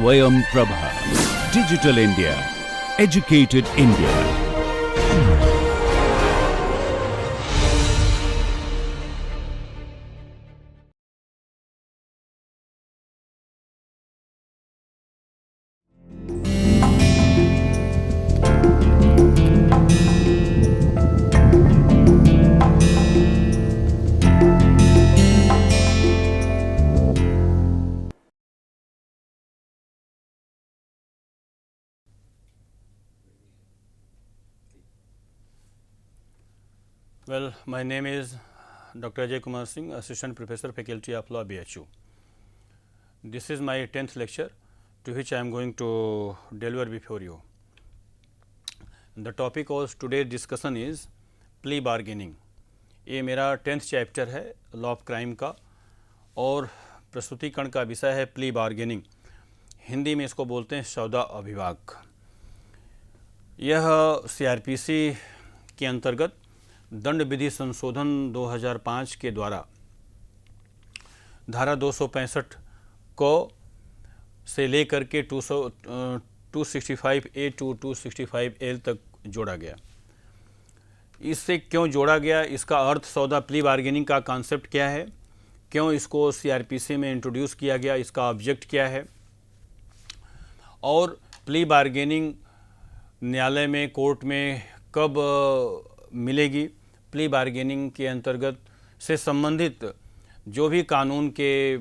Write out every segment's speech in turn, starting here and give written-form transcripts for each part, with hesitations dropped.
Swayam Prabha. Digital India. Educated India. Well, my name is Dr. Ajay Kumar Singh, Assistant Professor, Faculty of Law, BHU. This is my 10th lecture to which I am going to deliver before you. The topic of today's discussion is plea bargaining. ये मेरा 10th chapter है law of crime का और प्रस्तुतिकरण का विषय है plea bargaining. Hindi में इसको बोलते हैं सौदा अभिभाग। यह CRPC के अंतर्गत दंड विधि संशोधन 2005 के द्वारा धारा 265 को से लेकर के 265A टू 265L तक जोड़ा गया। इससे क्यों जोड़ा गया, इसका अर्थ सौदा प्ली बार्गेनिंग का कॉन्सेप्ट क्या है, क्यों इसको CRPC में इंट्रोड्यूस किया गया, इसका ऑब्जेक्ट क्या है और प्ली बार्गेनिंग न्यायालय में कोर्ट में कब मिलेगी। प्ली बार्गेनिंग के अंतर्गत से संबंधित जो भी कानून के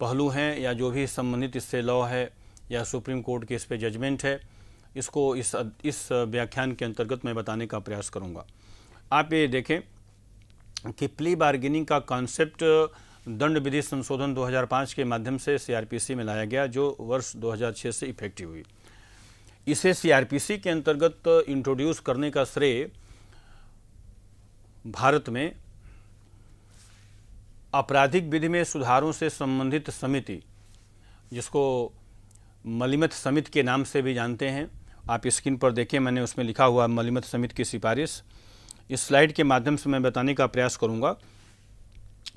पहलू हैं या जो भी संबंधित इससे लॉ है या सुप्रीम कोर्ट के इस पे जजमेंट है, इसको इस व्याख्यान के अंतर्गत मैं बताने का प्रयास करूंगा। आप ये देखें कि प्ली बार्गेनिंग का कॉन्सेप्ट दंड विधि संशोधन 2005 के माध्यम से CRPC में लाया गया, जो वर्ष 2006 से इफेक्टिव हुई। इसे CRPC के अंतर्गत इंट्रोड्यूस करने का श्रेय भारत में आपराधिक विधि में सुधारों से संबंधित समिति, जिसको मलिमत समिति के नाम से भी जानते हैं, आप स्क्रीन पर देखें, मैंने उसमें लिखा हुआ मलिमत समिति की सिफारिश। इस स्लाइड के माध्यम से मैं बताने का प्रयास करूंगा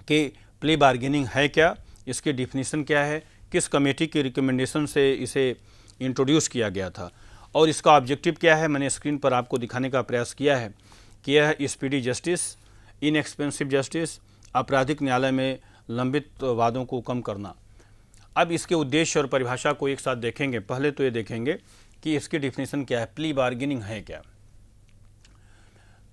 कि प्ली बार्गेनिंग है क्या, इसकी डिफिनीशन क्या है, किस कमेटी की रिकमेंडेशन से इसे इंट्रोड्यूस किया गया था और इसका ऑब्जेक्टिव क्या है। मैंने स्क्रीन पर आपको दिखाने का प्रयास किया है कि यह स्पीडी जस्टिस, इनएक्सपेंसिव जस्टिस, आपराधिक न्यायालय में लंबित वादों को कम करना। अब इसके उद्देश्य और परिभाषा को एक साथ देखेंगे। पहले तो ये देखेंगे कि इसकी डिफिनीशन क्या है, प्ली बार्गेनिंग है क्या।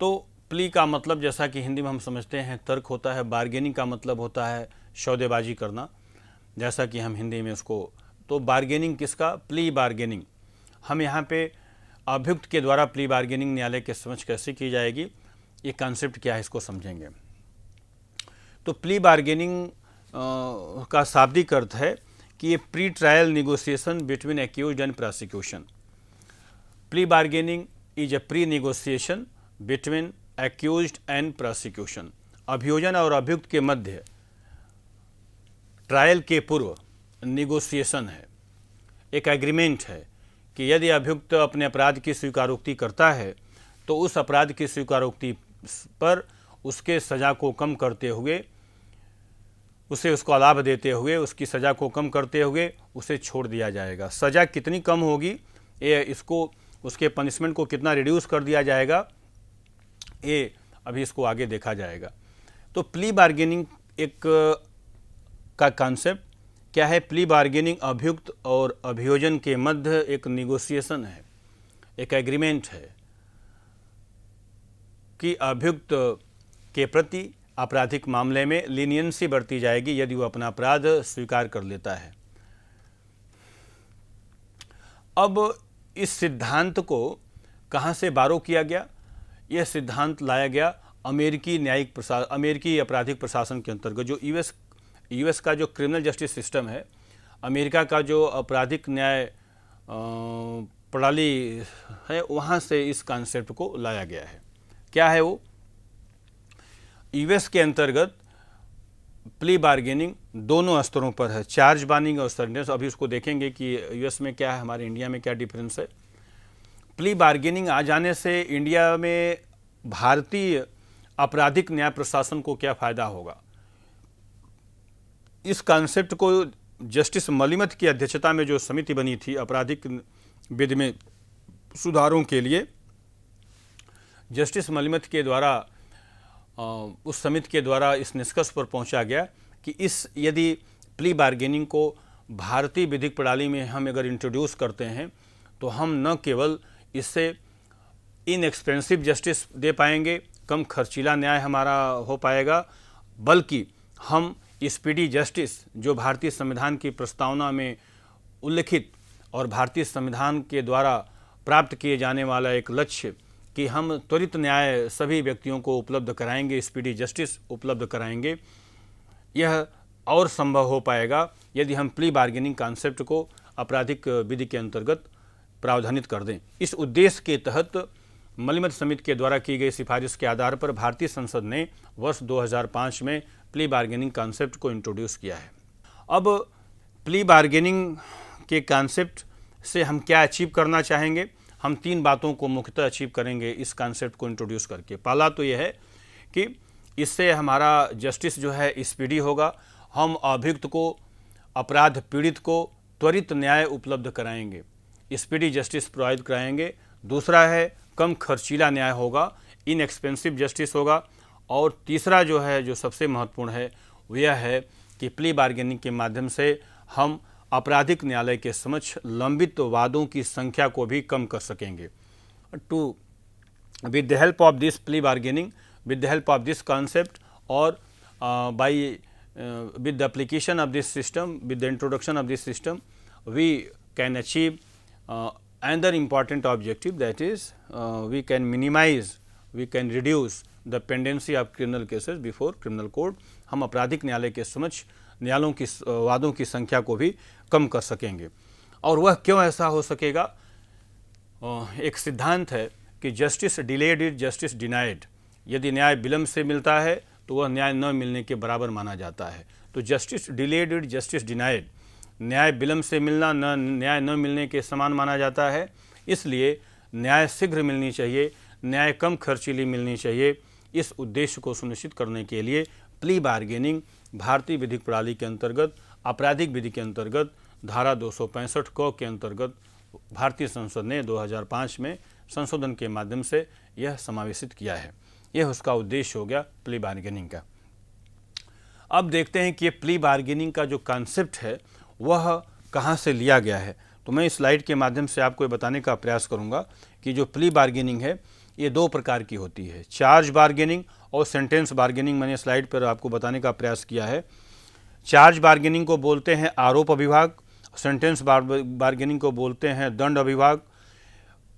तो प्ली का मतलब जैसा कि हिंदी में हम समझते हैं तर्क होता है, बार्गेनिंग का मतलब होता है सौदेबाजी करना, जैसा कि हम हिंदी में उसको, तो बार्गेनिंग किसका, प्ली बार्गेनिंग। हम यहाँ पे अभियुक्त के द्वारा प्ली बार्गेनिंग न्यायालय के समझ कैसे की जाएगी, ये कॉन्सेप्ट क्या है, इसको समझेंगे। तो प्ली बार्गेनिंग का शाब्दिक अर्थ है कि ये pre trial negotiation between accused and prosecution. Plea bargaining is a pre negotiation between accused and prosecution. अभियोजन और अभियुक्त के मध्य ट्रायल के पूर्व निगोशिएशन है, एक एग्रीमेंट है कि यदि अभियुक्त अपने अपराध की स्वीकारोक्ति करता है तो उस अपराध की स्वीकारोक्ति पर उसके सज़ा को कम करते हुए, उसे उसको लाभ देते हुए, उसकी सज़ा को कम करते हुए उसे छोड़ दिया जाएगा। सज़ा कितनी कम होगी, ये इसको उसके पनिशमेंट को कितना रिड्यूस कर दिया जाएगा, ये अभी इसको आगे देखा जाएगा। तो प्ली बार्गेनिंग एक का कॉन्सेप्ट क्या है, प्ली बार्गेनिंग अभियुक्त और अभियोजन के मध्य एक निगोशिएशन है, एक एग्रीमेंट है कि अभियुक्त के प्रति आपराधिक मामले में लीनियंसी बरती जाएगी यदि वो अपना अपराध स्वीकार कर लेता है। अब इस सिद्धांत को कहाँ से बारो किया गया, यह सिद्धांत लाया गया अमेरिकी आपराधिक प्रशासन के अंतर्गत। जो यूएस का जो क्रिमिनल जस्टिस सिस्टम है, अमेरिका का जो आपराधिक न्याय प्रणाली है, वहाँ से इस कॉन्सेप्ट को लाया गया है। क्या है वो, यूएस के अंतर्गत प्ली बार्गेनिंग दोनों स्तरों पर है, चार्ज बार्गेनिंग और सर्टेनिटी। अभी उसको देखेंगे कि यूएस में क्या है, हमारे इंडिया में क्या डिफरेंस है। प्ली बार्गेनिंग आ जाने से इंडिया में भारतीय आपराधिक न्याय प्रशासन को क्या फ़ायदा होगा, इस कॉन्सेप्ट को जस्टिस मलिमथ की अध्यक्षता में जो समिति बनी थी आपराधिक विधि में सुधारों के लिए, जस्टिस मलिमथ के द्वारा उस समिति के द्वारा इस निष्कर्ष पर पहुंचा गया कि यदि प्ली बार्गेनिंग को भारतीय विधिक प्रणाली में हम अगर इंट्रोड्यूस करते हैं तो हम न केवल इससे इनएक्सपेंसिव जस्टिस दे पाएंगे, कम खर्चीला न्याय हमारा हो पाएगा, बल्कि हम स्पीडी जस्टिस जो भारतीय संविधान की प्रस्तावना में उल्लिखित और भारतीय संविधान के द्वारा प्राप्त किए जाने वाला एक लक्ष्य कि हम त्वरित न्याय सभी व्यक्तियों को उपलब्ध कराएंगे, स्पीडी जस्टिस उपलब्ध कराएंगे, यह और संभव हो पाएगा यदि हम प्ली बार्गेनिंग कॉन्सेप्ट को आपराधिक विधि के अंतर्गत प्रावधानित कर दें। इस उद्देश्य के तहत मलिमथ समिति के द्वारा की गई सिफारिश के आधार पर भारतीय संसद ने वर्ष 2005 में प्ली बार्गेनिंग कॉन्सेप्ट को इंट्रोड्यूस किया है। अब प्ली बार्गेनिंग के कॉन्सेप्ट से हम क्या अचीव करना चाहेंगे? हम 3 बातों को मुख्यतः अचीव करेंगे इस कॉन्सेप्ट को इंट्रोड्यूस करके। पहला तो यह है कि इससे हमारा जस्टिस जो है स्पीडी होगा, हम अभियुक्त को, अपराध पीड़ित को त्वरित न्याय उपलब्ध कराएंगे, स्पीडी जस्टिस प्रोवाइड कराएंगे। दूसरा है कम खर्चीला न्याय होगा, इनएक्सपेंसिव जस्टिस होगा। और तीसरा जो है, जो सबसे महत्वपूर्ण है, वो यह है कि प्ली बार्गेनिंग के माध्यम से हम आपराधिक न्यायालय के समक्ष लंबित वादों की संख्या को भी कम कर सकेंगे। With the help of this plea bargaining, with the help of this concept और by with the application of this system, with the introduction of this system, we can achieve another important objective, that is we can minimize, we can reduce the pendency of criminal cases before criminal court। हम आपराधिक न्यायालय के समक्ष न्यायालयों की वादों की संख्या को भी कम कर सकेंगे। और वह क्यों ऐसा हो सकेगा? एक सिद्धांत है कि justice delayed is justice denied. यदि न्याय विलंब से मिलता है तो वह न्याय न मिलने के बराबर माना जाता है। तो justice delayed is justice denied, न्याय विलंब से मिलना न्याय न मिलने के समान माना जाता है। इसलिए न्याय शीघ्र मिलनी चाहिए, न्याय कम खर्चीली मिलनी चाहिए। इस उद्देश्य को सुनिश्चित करने के लिए प्ली बार्गेनिंग भारतीय विधिक प्रणाली के अंतर्गत, आपराधिक विधि के अंतर्गत धारा 265 क के अंतर्गत भारतीय संसद ने 2005 में संशोधन के माध्यम से यह समावेशित किया है। यह उसका उद्देश्य हो गया प्ली बार्गेनिंग का। अब देखते हैं कि ये प्ली बार्गेनिंग का जो कॉन्सेप्ट है वह कहाँ से लिया गया है। तो मैं इस स्लाइड के माध्यम से आपको ये बताने का प्रयास करूँगा कि जो प्ली बार्गेनिंग है ये 2 प्रकार की होती है, चार्ज बार्गेनिंग और सेंटेंस बार्गेनिंग। मैंने स्लाइड पर आपको बताने का प्रयास किया है। चार्ज बार्गेनिंग को बोलते हैं आरोप अभिभाग, सेंटेंस बार्गेनिंग को बोलते हैं दंड अभिभाग।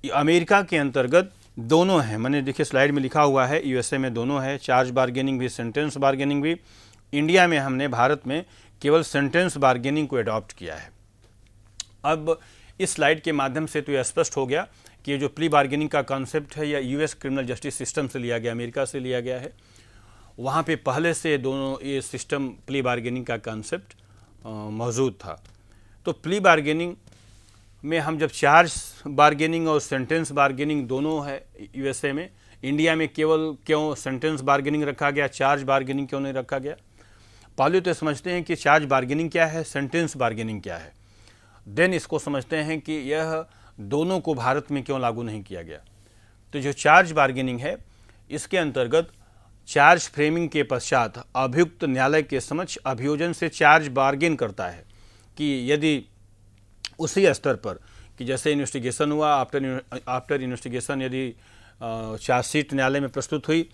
अमेरिका के अंतर्गत दोनों हैं, मैंने देखिए स्लाइड में लिखा हुआ है, यूएसए में दोनों है, चार्ज बार्गेनिंग भी, सेंटेंस बार्गेनिंग भी। इंडिया में हमने, भारत में केवल सेंटेंस बार्गेनिंग को अडॉप्ट किया है। अब इस स्लाइड के माध्यम से तो यह स्पष्ट हो गया कि ये जो प्ली बार्गेनिंग का कॉन्सेप्ट है या यूएस क्रिमिनल जस्टिस सिस्टम से लिया गया, अमेरिका से लिया गया है। वहाँ पे पहले से दोनों ये सिस्टम प्ली बार्गेनिंग का कॉन्सेप्ट मौजूद था। तो प्ली बार्गेनिंग में हम जब चार्ज बार्गेनिंग और सेंटेंस बार्गेनिंग दोनों है यूएसए में, इंडिया में केवल क्यों सेंटेंस बार्गेनिंग रखा गया, चार्ज बार्गेनिंग क्यों नहीं रखा गया? पहले तो समझते हैं कि चार्ज बार्गेनिंग क्या है, सेंटेंस बार्गेनिंग क्या है, देन इसको समझते हैं कि यह दोनों को भारत में क्यों लागू नहीं किया गया। तो जो चार्ज बार्गेनिंग है इसके अंतर्गत चार्ज फ्रेमिंग के पश्चात अभियुक्त न्यायालय के समक्ष अभियोजन से चार्ज बार्गेन करता है कि यदि उसी स्तर पर कि जैसे इन्वेस्टिगेशन हुआ, आफ्टर इन्वेस्टिगेशन यदि चार्जशीट न्यायालय में प्रस्तुत हुई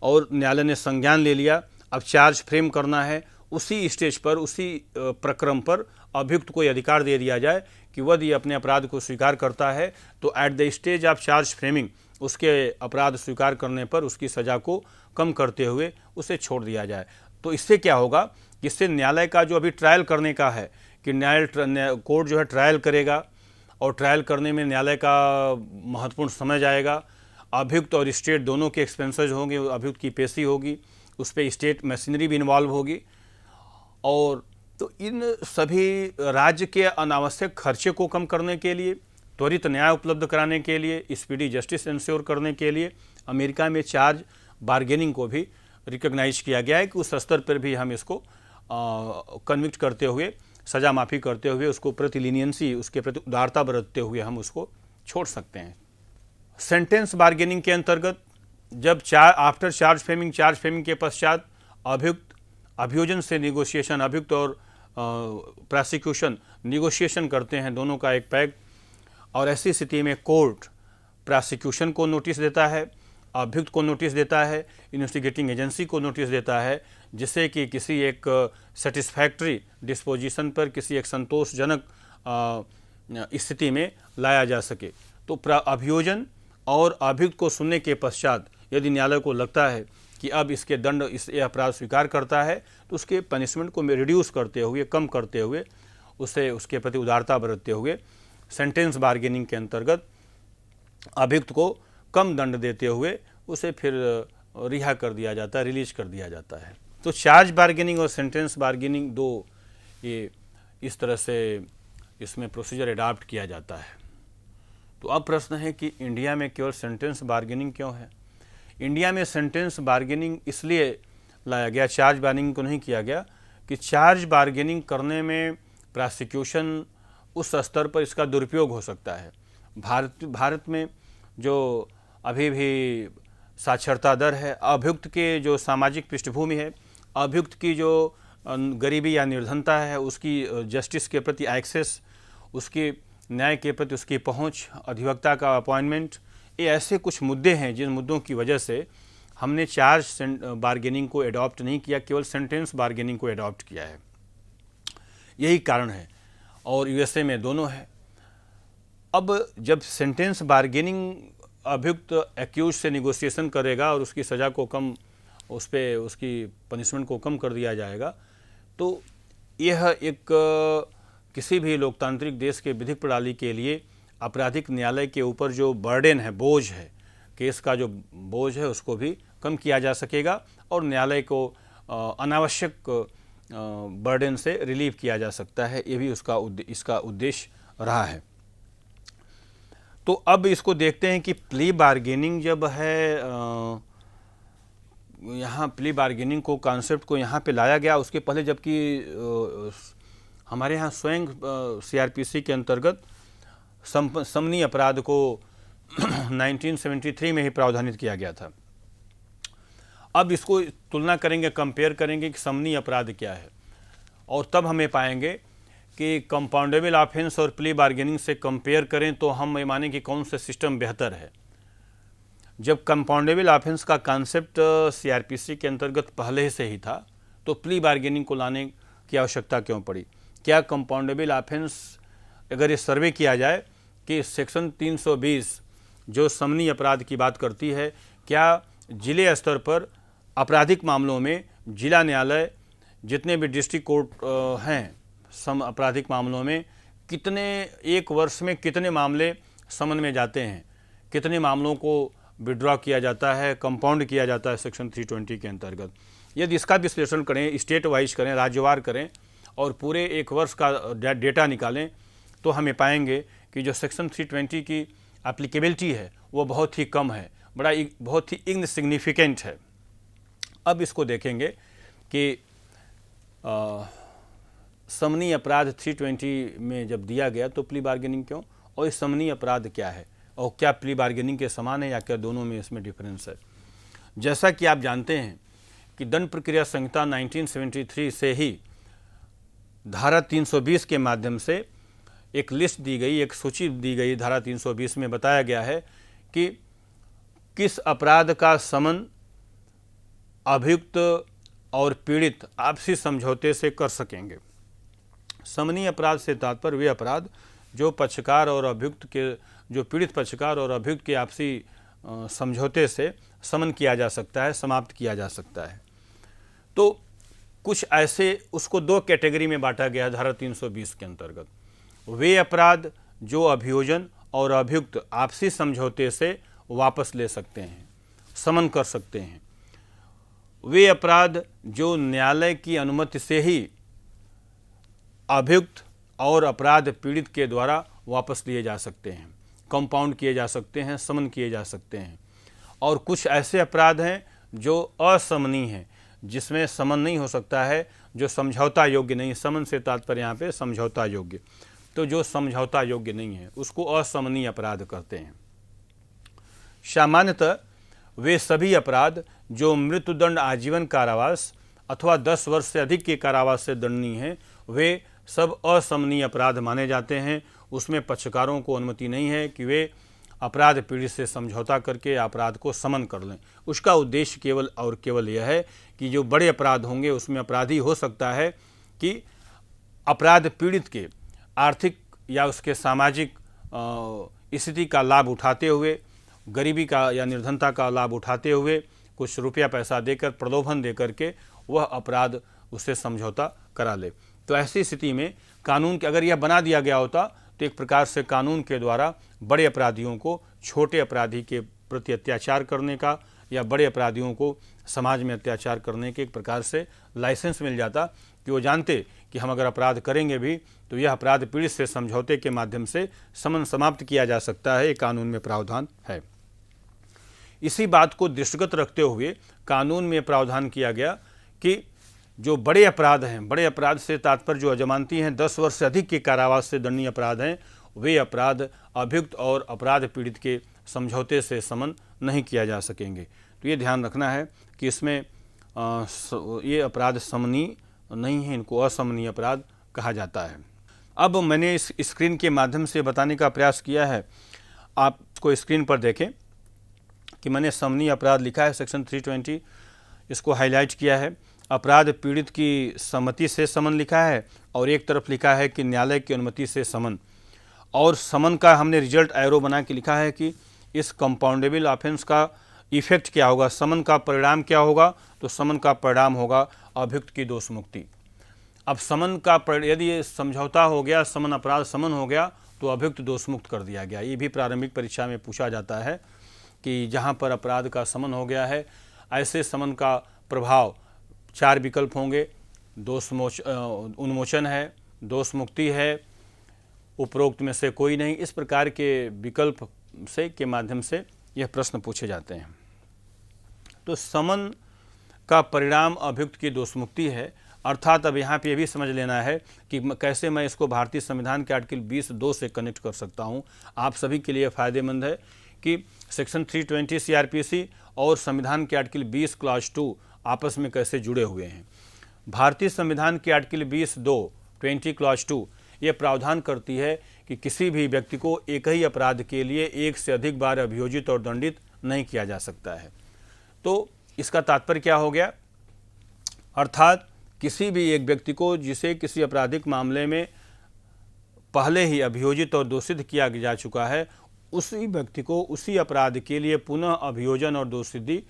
और न्यायालय ने संज्ञान ले लिया, अब चार्ज फ्रेम करना है, उसी स्टेज पर, उसी प्रक्रम पर अभियुक्त को अधिकार दे दिया जाए कि यदि अपने अपराध को स्वीकार करता है तो at the stage of charge framing उसके अपराध स्वीकार करने पर उसकी सज़ा को कम करते हुए उसे छोड़ दिया जाए। तो इससे क्या होगा, इससे न्यायालय का जो अभी ट्रायल करने का है कि कोर्ट जो है ट्रायल करेगा और ट्रायल करने में न्यायालय का महत्वपूर्ण समय जाएगा, अभियुक्त और स्टेट दोनों के एक्सपेंसेस होंगे, अभियुक्त की पेशी होगी, उस पर स्टेट मशीनरी भी इन्वॉल्व होगी। और तो इन सभी राज्य के अनावश्यक खर्चे को कम करने के लिए, त्वरित न्याय उपलब्ध कराने के लिए, स्पीडी जस्टिस इंश्योर करने के लिए अमेरिका में चार्ज बार्गेनिंग को भी रिकॉग्नाइज किया गया है कि उस स्तर पर भी हम इसको कन्विक्ट करते हुए सज़ा माफ़ी करते हुए उसको प्रति लीनियंसी, उसके प्रति उदारता बरतते हुए हम उसको छोड़ सकते हैं। सेंटेंस बार्गेनिंग के अंतर्गत जब आफ्टर चार्ज फ्रेमिंग के पश्चात अभियोजन से निगोशिएशन, अभियुक्त और प्रोसिक्यूशन निगोशिएशन करते हैं, दोनों का एक पैक, और ऐसी स्थिति में कोर्ट प्रोसिक्यूशन को नोटिस देता है, अभियुक्त को नोटिस देता है, इन्वेस्टिगेटिंग एजेंसी को नोटिस देता है, जिससे कि किसी एक सेटिस्फैक्ट्री डिस्पोजिशन पर, किसी एक संतोषजनक स्थिति में लाया जा सके। तो अभियोजन और अभियुक्त को सुनने के पश्चात यदि न्यायालय को लगता है कि अब इसके दंड, इस अपराध स्वीकार करता है, तो उसके पनिशमेंट को रिड्यूस करते हुए, कम करते हुए, उसे उसके प्रति उदारता बरतते हुए सेंटेंस बार्गेनिंग के अंतर्गत अभियुक्त को कम दंड देते हुए उसे फिर रिहा कर दिया जाता है, रिलीज कर दिया जाता है। तो चार्ज बार्गेनिंग और सेंटेंस बार्गेनिंग दो, ये इस तरह से इसमें प्रोसीजर अडॉप्ट किया जाता है। तो अब प्रश्न है कि इंडिया में केवल सेंटेंस बार्गेनिंग क्यों है? इंडिया में सेंटेंस बार्गेनिंग इसलिए लाया गया, चार्ज बार्गेनिंग को नहीं किया गया, कि चार्ज बार्गेनिंग करने में प्रोसिक्यूशन उस स्तर पर इसका दुरुपयोग हो सकता है। भारत में जो अभी भी साक्षरता दर है, अभियुक्त के जो सामाजिक पृष्ठभूमि है, अभियुक्त की जो गरीबी या निर्धनता है, उसकी जस्टिस के प्रति एक्सेस, उसकी न्याय के प्रति उसकी पहुंच, अधिवक्ता का अपॉइंटमेंट, ये ऐसे कुछ मुद्दे हैं जिन मुद्दों की वजह से हमने चार्ज बार्गेनिंग को एडॉप्ट नहीं किया, केवल सेंटेंस बार्गेनिंग को एडॉप्ट किया है। यही कारण है, और यूएसए में दोनों है। अब जब सेंटेंस बार्गेनिंग अभियुक्त एक्यूज से निगोशिएशन करेगा और उसकी सज़ा को कम, उस पर उसकी पनिशमेंट को कम कर दिया जाएगा, तो यह एक किसी भी लोकतांत्रिक देश के विधिक प्रणाली के लिए आपराधिक न्यायालय के ऊपर जो बर्डन है, बोझ है, केस का जो बोझ है, उसको भी कम किया जा सकेगा और न्यायालय को अनावश्यक बर्डन से रिलीव किया जा सकता है। ये भी इसका उद्देश्य रहा है। तो अब इसको देखते हैं कि प्ली बार्गेनिंग जब है, यहाँ प्ली बार्गेनिंग को, कॉन्सेप्ट को यहाँ पे लाया गया, उसके पहले जबकि हमारे यहाँ स्वयं सीआरपीसी के अंतर्गत समनी अपराध को 1973 में ही प्रावधानित किया गया था। अब इसको तुलना करेंगे, कंपेयर करेंगे कि समनी अपराध क्या है, और तब हमें पाएंगे कि कंपाउंडेबल ऑफेंस और प्ली बार्गेनिंग से कंपेयर करें तो हम ये माने कि कौन सा सिस्टम बेहतर है। जब कंपाउंडेबल ऑफेंस का कॉन्सेप्ट सीआरपीसी के अंतर्गत पहले से ही था, तो प्ली बार्गेनिंग को लाने की आवश्यकता क्यों पड़ी? क्या कंपाउंडेबल ऑफेंस, अगर ये सर्वे किया जाए कि सेक्शन 320 जो समनी अपराध की बात करती है, क्या जिले स्तर पर आपराधिक मामलों में जिला न्यायालय, जितने भी डिस्ट्रिक्ट कोर्ट हैं सम आपराधिक मामलों में, कितने, एक वर्ष में कितने मामले समन में जाते हैं, कितने मामलों को विड्रॉ किया जाता है, कंपाउंड किया जाता है सेक्शन 320 के अंतर्गत? यदि इसका विश्लेषण करें, स्टेट वाइज करें, राज्यवार करें और पूरे एक वर्ष का डेटा निकालें, तो हमें पाएंगे कि जो सेक्शन 320 की एप्लीकेबिलिटी है वो बहुत ही कम है, बहुत ही इनसिग्निफिकेंट है। अब इसको देखेंगे कि समनी अपराध 320 में जब दिया गया तो प्ली बार्गेनिंग क्यों, और इस समनी अपराध क्या है, और क्या प्ली बार्गेनिंग के समान है या क्या दोनों में इसमें डिफरेंस है? जैसा कि आप जानते हैं कि दंड प्रक्रिया संहिता 1973 से ही धारा 320 के माध्यम से एक लिस्ट दी गई, एक सूची दी गई। धारा 320 में बताया गया है कि किस अपराध का समन अभियुक्त और पीड़ित आपसी समझौते से कर सकेंगे। समनी अपराध से तात्पर्य वे अपराध जो पक्षकार और अभियुक्त के, जो पीड़ित पक्षकार और अभियुक्त के आपसी समझौते से समन किया जा सकता है, समाप्त किया जा सकता है। तो कुछ ऐसे, उसको दो कैटेगरी में बांटा गया धारा 320 के अंतर्गत। वे अपराध जो अभियोजन और अभियुक्त आपसी समझौते से वापस ले सकते हैं, समन कर सकते हैं। वे अपराध जो न्यायालय की अनुमति से ही अभियुक्त और अपराध पीड़ित के द्वारा वापस लिए जा सकते हैं, कंपाउंड किए जा सकते हैं, समन किए जा सकते हैं। और कुछ ऐसे अपराध हैं जो असमनी हैं, जिसमें समन नहीं हो सकता है, जो समझौता योग्य नहीं, समन से तात्पर्य यहाँ पे समझौता योग्य, तो जो समझौता योग्य नहीं है उसको असमनीय अपराध कहते हैं। सामान्यतः वे सभी अपराध जो मृत्युदंड, आजीवन कारावास अथवा 10 वर्ष से अधिक के कारावास से दंडनीय हैं, वे सब असमनीय अपराध माने जाते हैं। उसमें पक्षकारों को अनुमति नहीं है कि वे अपराध पीड़ित से समझौता करके अपराध को समन कर लें। उसका उद्देश्य केवल और केवल यह है कि जो बड़े अपराध होंगे उसमें अपराधी हो सकता है कि अपराध पीड़ित के आर्थिक या उसके सामाजिक स्थिति का लाभ उठाते हुए, गरीबी का या निर्धनता का लाभ उठाते हुए कुछ रुपया पैसा देकर, प्रलोभन देकर के वह अपराध उससे समझौता करा ले। तो ऐसी स्थिति में कानून के अगर यह बना दिया गया होता तो एक प्रकार से कानून के द्वारा बड़े अपराधियों को छोटे अपराधी के प्रति अत्याचार करने का या बड़े अपराधियों को समाज में अत्याचार करने के एक प्रकार से लाइसेंस मिल जाता कि वो जानते कि हम अगर अपराध करेंगे भी तो यह अपराध पीड़ित से समझौते के माध्यम से समन समाप्त किया जा सकता है। ये कानून में प्रावधान है। इसी बात को दृष्टिगत रखते हुए कानून में प्रावधान किया गया कि जो बड़े अपराध हैं, बड़े अपराध से तात्पर्य जो अजमानती हैं, 10 वर्ष से अधिक के कारावास से दंडनीय अपराध हैं, वे अपराध अभियुक्त और अपराध पीड़ित के समझौते से समन नहीं किया जा सकेंगे। तो ये ध्यान रखना है कि इसमें ये अपराध समनीय नहीं है, इनको असमनीय अपराध कहा जाता है। अब मैंने इस स्क्रीन के माध्यम से बताने का प्रयास किया है, आपको स्क्रीन पर देखें कि मैंने समनीय अपराध लिखा है, सेक्शन 320 इसको हाईलाइट किया है। अपराध पीड़ित की सहमति से समन लिखा है और एक तरफ लिखा है कि न्यायालय की अनुमति से समन, और समन का हमने रिजल्ट एरो बना के लिखा है कि इस कंपाउंडेबल ऑफेंस का इफेक्ट क्या होगा, समन का परिणाम क्या होगा। तो समन का परिणाम होगा अभियुक्त की दोष मुक्ति। अब समन का यदि ये समझौता हो गया, समन अपराध समन हो गया तो अभियुक्त दोष मुक्त कर दिया गया। ये भी प्रारंभिक परीक्षा में पूछा जाता है कि जहाँ पर अपराध का समन हो गया है, ऐसे समन का प्रभाव 4 विकल्प होंगे। दोष उन्मोचन है, दोष मुक्ति है, उपरोक्त में से कोई नहीं। इस प्रकार के विकल्प से के माध्यम से यह प्रश्न पूछे जाते हैं। तो समन का परिणाम अभियुक्त की दोष मुक्ति है। अर्थात अब यहाँ पे ये भी समझ लेना है कि कैसे मैं इसको भारतीय संविधान के आर्टिकल 20(2) से कनेक्ट कर सकता हूँ। आप सभी के लिए फ़ायदेमंद है कि सेक्शन 320 CRPC और संविधान के आर्टिकल 20 क्लॉज 2 आपस में कैसे जुड़े हुए हैं। भारतीय संविधान के आर्टिकल 20 क्लॉज 2 ये प्रावधान करती है कि किसी भी व्यक्ति को एक ही अपराध के लिए एक से अधिक बार अभियोजित और दंडित नहीं किया जा सकता है। तो इसका तात्पर्य क्या हो गया, अर्थात किसी भी एक व्यक्ति को जिसे किसी आपराधिक मामले में पहले ही अभियोजित और दोषित किया जा चुका है, उसी व्यक्ति को उसी अपराध के लिए पुनः अभियोजन और दोषसिद्धि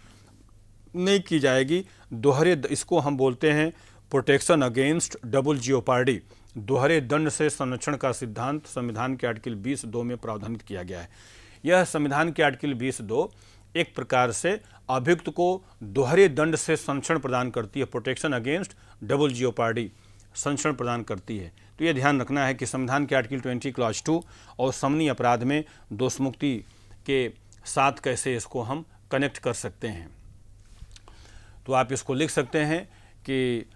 नहीं की जाएगी। दोहरे, इसको हम बोलते हैं प्रोटेक्शन अगेंस्ट डबल जियोपार्डी, दोहरे दंड से संरक्षण का सिद्धांत संविधान के आर्टिकल 20(2) में प्रावधानित किया गया है। यह संविधान के आर्टिकल 20(2) एक प्रकार से अभियुक्त को दोहरे दंड से संरक्षण प्रदान करती है, प्रोटेक्शन अगेंस्ट डबल जियोपार्डी संरक्षण प्रदान करती है। तो यह ध्यान रखना है कि संविधान के आर्टिकल 20 क्लॉज 2 और समनीय अपराध में दोष मुक्ति के साथ कैसे इसको हम कनेक्ट कर सकते हैं। तो आप इसको लिख सकते हैं कि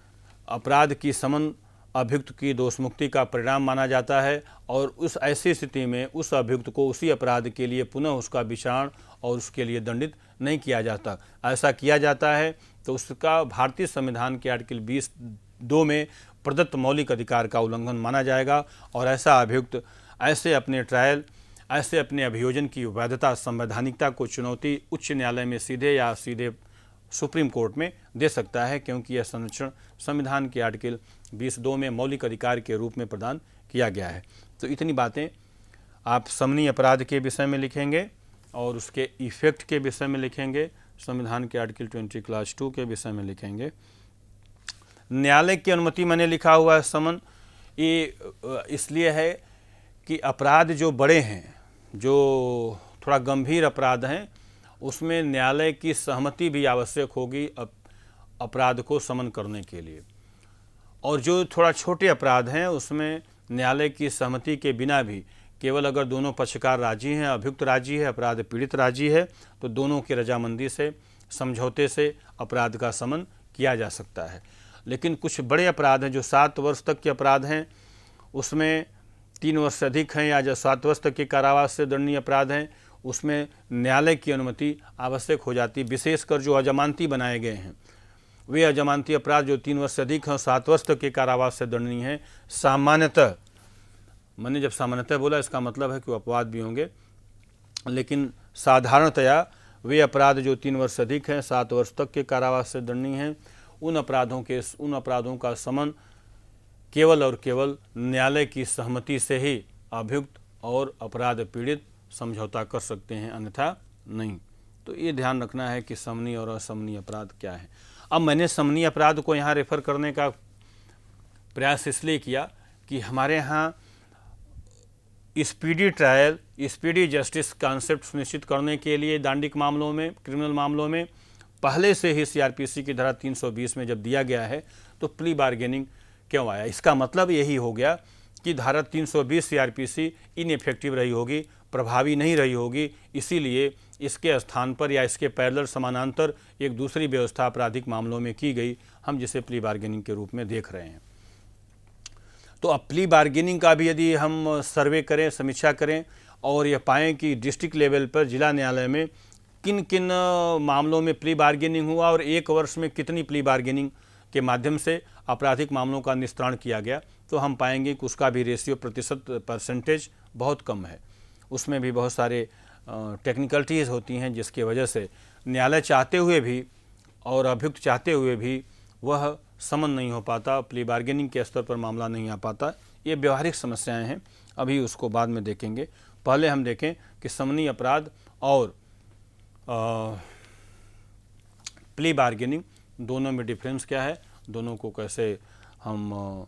अपराध की समन अभियुक्त की दोष मुक्ति का परिणाम माना जाता है और उस ऐसी स्थिति में उस अभियुक्त को उसी अपराध के लिए पुनः उसका विचारण और उसके लिए दंडित नहीं किया जाता। ऐसा किया जाता है तो उसका भारतीय संविधान के आर्टिकल 20(2) में प्रदत्त मौलिक अधिकार का उल्लंघन माना जाएगा और ऐसा अभियुक्त ऐसे अपने ट्रायल, ऐसे अपने अभियोजन की वैधता, संवैधानिकता को चुनौती उच्च न्यायालय में सीधे या सीधे सुप्रीम कोर्ट में दे सकता है, क्योंकि यह संरक्षण संविधान के आर्टिकल 20(2) में मौलिक अधिकार के रूप में प्रदान किया गया है। तो इतनी बातें आप समनीय अपराध के विषय में लिखेंगे और उसके इफेक्ट के विषय में लिखेंगे, संविधान के आर्टिकल 20 क्लॉज 2 के विषय में लिखेंगे। न्यायालय की अनुमति मैंने लिखा हुआ है समन, ये इसलिए है कि अपराध जो बड़े हैं, जो थोड़ा गंभीर अपराध हैं, उसमें न्यायालय की सहमति भी आवश्यक होगी अपराध को समन करने के लिए, और जो थोड़ा छोटे अपराध हैं उसमें न्यायालय की सहमति के बिना भी केवल अगर दोनों पक्षकार राजी हैं, अभियुक्त राजी है, अपराध पीड़ित राजी है, तो दोनों की रजामंदी से, समझौते से अपराध का समन किया जा सकता है। लेकिन कुछ बड़े अपराध हैं जो 7 वर्ष तक के अपराध हैं, उसमें 3 वर्ष से अधिक हैं या जो 7 वर्ष तक के कारावास से दंडनीय अपराध हैं, उसमें न्यायालय की अनुमति आवश्यक हो जाती है। विशेषकर जो अजमानती बनाए गए हैं, वे अजमानती अपराध जो 3 वर्ष से अधिक हैं और 7 वर्ष तक के कारावास से दंडनीय हैं, सामान्यतः, मैंने जब सामान्यतः बोला इसका मतलब है कि अपवाद भी होंगे, लेकिन साधारणतया वे अपराध जो 3 वर्ष से अधिक हैं, 7 वर्ष तक के कारावास से दंडनीय हैं, उन अपराधों का समन केवल और केवल न्यायालय की सहमति से ही अभियुक्त और अपराध पीड़ित समझौता कर सकते हैं, अन्यथा नहीं। तो ये ध्यान रखना है कि समनीय और असमनीय अपराध क्या है। अब मैंने समनीय अपराध को यहाँ रेफर करने का प्रयास इसलिए किया कि हमारे यहाँ speedy trial, speedy justice concept सुनिश्चित करने के लिए दांडिक मामलों में, क्रिमिनल मामलों में पहले से ही सीआरपीसी की धारा 320 में जब दिया गया है तो प्ली बार्गेनिंग क्यों आया। इसका मतलब यही हो गया कि धारा 320 सीआरपीसी इनइफेक्टिव रही होगी, प्रभावी नहीं रही होगी, इसीलिए इसके स्थान पर या इसके पैरेलल समानांतर एक दूसरी व्यवस्था आपराधिक मामलों में की गई, हम जिसे प्ली बार्गेनिंग के रूप में देख रहे हैं। तो अब प्ली बार्गेनिंग का भी यदि हम सर्वे करें, समीक्षा करें और यह पाएँ कि डिस्ट्रिक्ट लेवल पर, जिला न्यायालय में किन किन मामलों में प्ली बार्गेनिंग हुआ और 1 वर्ष में कितनी प्ली बार्गेनिंग के माध्यम से आपराधिक मामलों का निस्तारण किया गया, तो हम पाएंगे कि उसका भी रेशियो परसेंटेज बहुत कम है। उसमें भी बहुत सारे टेक्निकलिटीज़ होती हैं जिसकी वजह से न्यायालय चाहते हुए भी और अभियुक्त चाहते हुए भी वह समन नहीं हो पाता, प्ली बार्गेनिंग के स्तर पर मामला नहीं आ पाता। ये व्यवहारिक समस्याएं हैं, अभी उसको बाद में देखेंगे। पहले हम देखें कि समनीय अपराध और प्ली बार्गेनिंग दोनों में डिफरेंस क्या है, दोनों को कैसे हम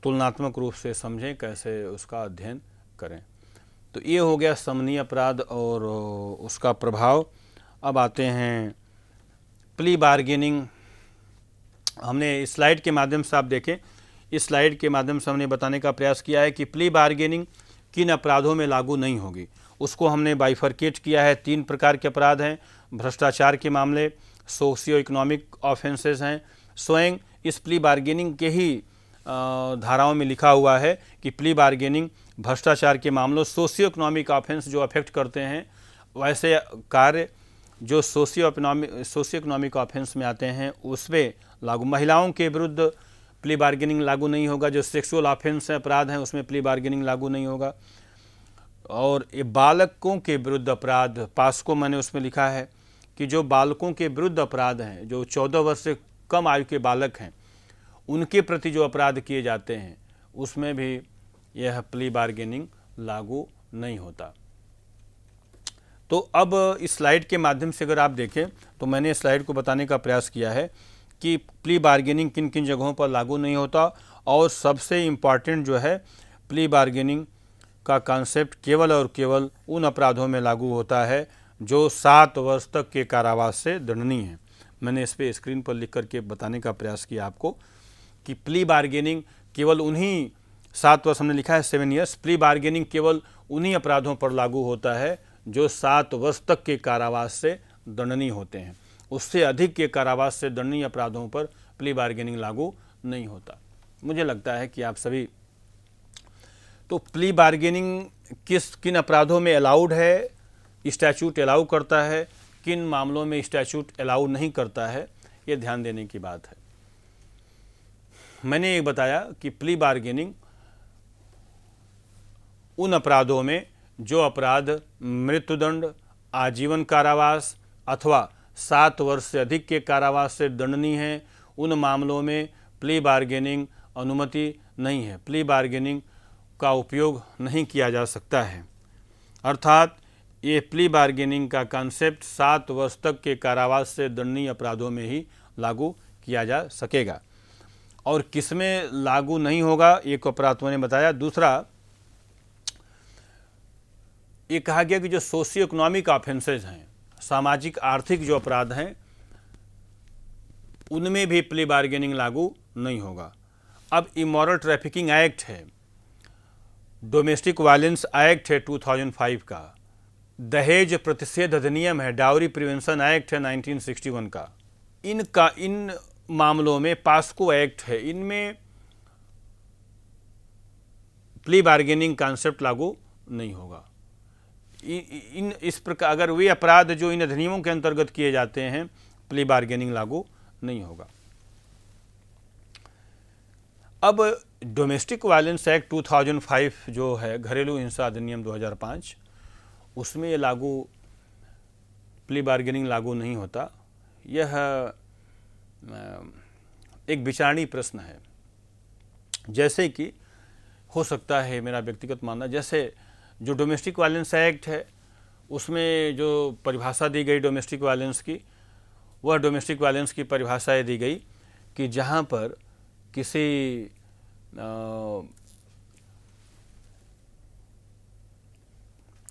तुलनात्मक रूप से समझें, कैसे उसका अध्ययन करें। तो ये हो गया समनीय अपराध और उसका प्रभाव। अब आते हैं प्ली बार्गेनिंग। हमने इस स्लाइड के माध्यम से, आप देखें, इस स्लाइड के माध्यम से हमने बताने का प्रयास किया है कि प्ली बार्गेनिंग किन अपराधों में लागू नहीं होगी। उसको हमने बाइफरकेट किया है। 3 प्रकार के अपराध हैं। भ्रष्टाचार के मामले, सोशियो इकोनॉमिक ऑफेंसेस हैं। स्वयं इस प्ली बार्गेनिंग के ही धाराओं में लिखा हुआ है कि प्ली बार्गेनिंग भ्रष्टाचार के मामलों, सोशियो इकोनॉमिक ऑफेंस जो अफेक्ट करते हैं, वैसे कार्य जो सोशियो इकोनॉमिक ऑफेंस में आते हैं उसमें लागू। महिलाओं के विरुद्ध प्ली बार्गेनिंग लागू नहीं होगा। जो सेक्सुअल ऑफेंस हैं, अपराध हैं, उसमें प्ली बार्गेनिंग लागू नहीं होगा। और ये बालकों के विरुद्ध अपराध, पास्को मैंने उसमें लिखा है कि जो बालकों के विरुद्ध अपराध हैं, जो 14 वर्ष से कम आयु के बालक हैं, उनके प्रति जो अपराध किए जाते हैं उसमें भी यह प्ली बार्गेनिंग लागू नहीं होता। तो अब इस स्लाइड के माध्यम से अगर आप देखें तो मैंने इस स्लाइड को बताने का प्रयास किया है कि प्ली बार्गेनिंग किन किन जगहों पर लागू नहीं होता। और सबसे इम्पॉर्टेंट जो है, प्ली बार्गेनिंग का कॉन्सेप्ट केवल और केवल उन अपराधों में लागू होता है जो 7 वर्ष तक के कारावास से दंडनीय है। मैंने इस पे स्क्रीन पर लिख करके बताने का प्रयास किया आपको कि प्ली बार्गेनिंग केवल उन्हीं 7 वर्ष, हमने लिखा है 7 ईयर्स, प्ली बार्गेनिंग केवल उन्हीं अपराधों पर लागू होता है जो 7 वर्ष तक के कारावास से दंडनीय होते हैं। उससे अधिक के कारावास से दंडनीय अपराधों पर प्ली बार्गेनिंग लागू नहीं होता। मुझे लगता है कि आप सभी, तो प्ली बार्गेनिंग किन अपराधों में अलाउड है, स्टैच्यूट अलाउ करता है, किन मामलों में स्टैच्यूट अलाउ नहीं करता है, ये ध्यान देने की बात है। मैंने ये बताया कि प्ली बार्गेनिंग उन अपराधों में जो अपराध मृत्युदंड, आजीवन कारावास अथवा 7 वर्ष से अधिक के कारावास से दंडनीय हैं, उन मामलों में प्ली बार्गेनिंग अनुमति नहीं है, प्ली बार्गेनिंग का उपयोग नहीं किया जा सकता है। अर्थात ये प्ली बार्गेनिंग का कॉन्सेप्ट 7 वर्ष तक के कारावास से दंडनीय अपराधों में ही लागू किया जा सकेगा। और किसमें लागू नहीं होगा, एक अपराध मैंने बताया। दूसरा, ये कहा गया कि जो सोशियो इकोनॉमिक ऑफेंसेज हैं, सामाजिक आर्थिक जो अपराध हैं, उनमें भी प्ली बार्गेनिंग लागू नहीं होगा। अब इमोरल ट्रैफिकिंग एक्ट है, डोमेस्टिक वायलेंस एक्ट है 2005 का, दहेज प्रतिषेध अधिनियम है, डाउरी प्रिवेंशन एक्ट है 1961 का। इन मामलों में पास्को एक्ट है, इनमें प्ली बार्गेनिंग कॉन्सेप्ट लागू नहीं होगा। इन इस प्रकार अगर वे अपराध जो इन अधिनियमों के अंतर्गत किए जाते हैं, प्ली बार्गेनिंग लागू नहीं होगा। अब डोमेस्टिक वायलेंस एक्ट 2005 जो है, घरेलू हिंसा अधिनियम 2005, उसमें ये लागू प्ली बार्गेनिंग लागू नहीं होता। यह एक विचारणीय प्रश्न है। जैसे कि हो सकता है, मेरा व्यक्तिगत मानना, जैसे जो डोमेस्टिक वायलेंस एक्ट है उसमें जो परिभाषा दी गई डोमेस्टिक वायलेंस की, वह डोमेस्टिक वायलेंस की परिभाषा ये दी गई कि जहाँ पर किसी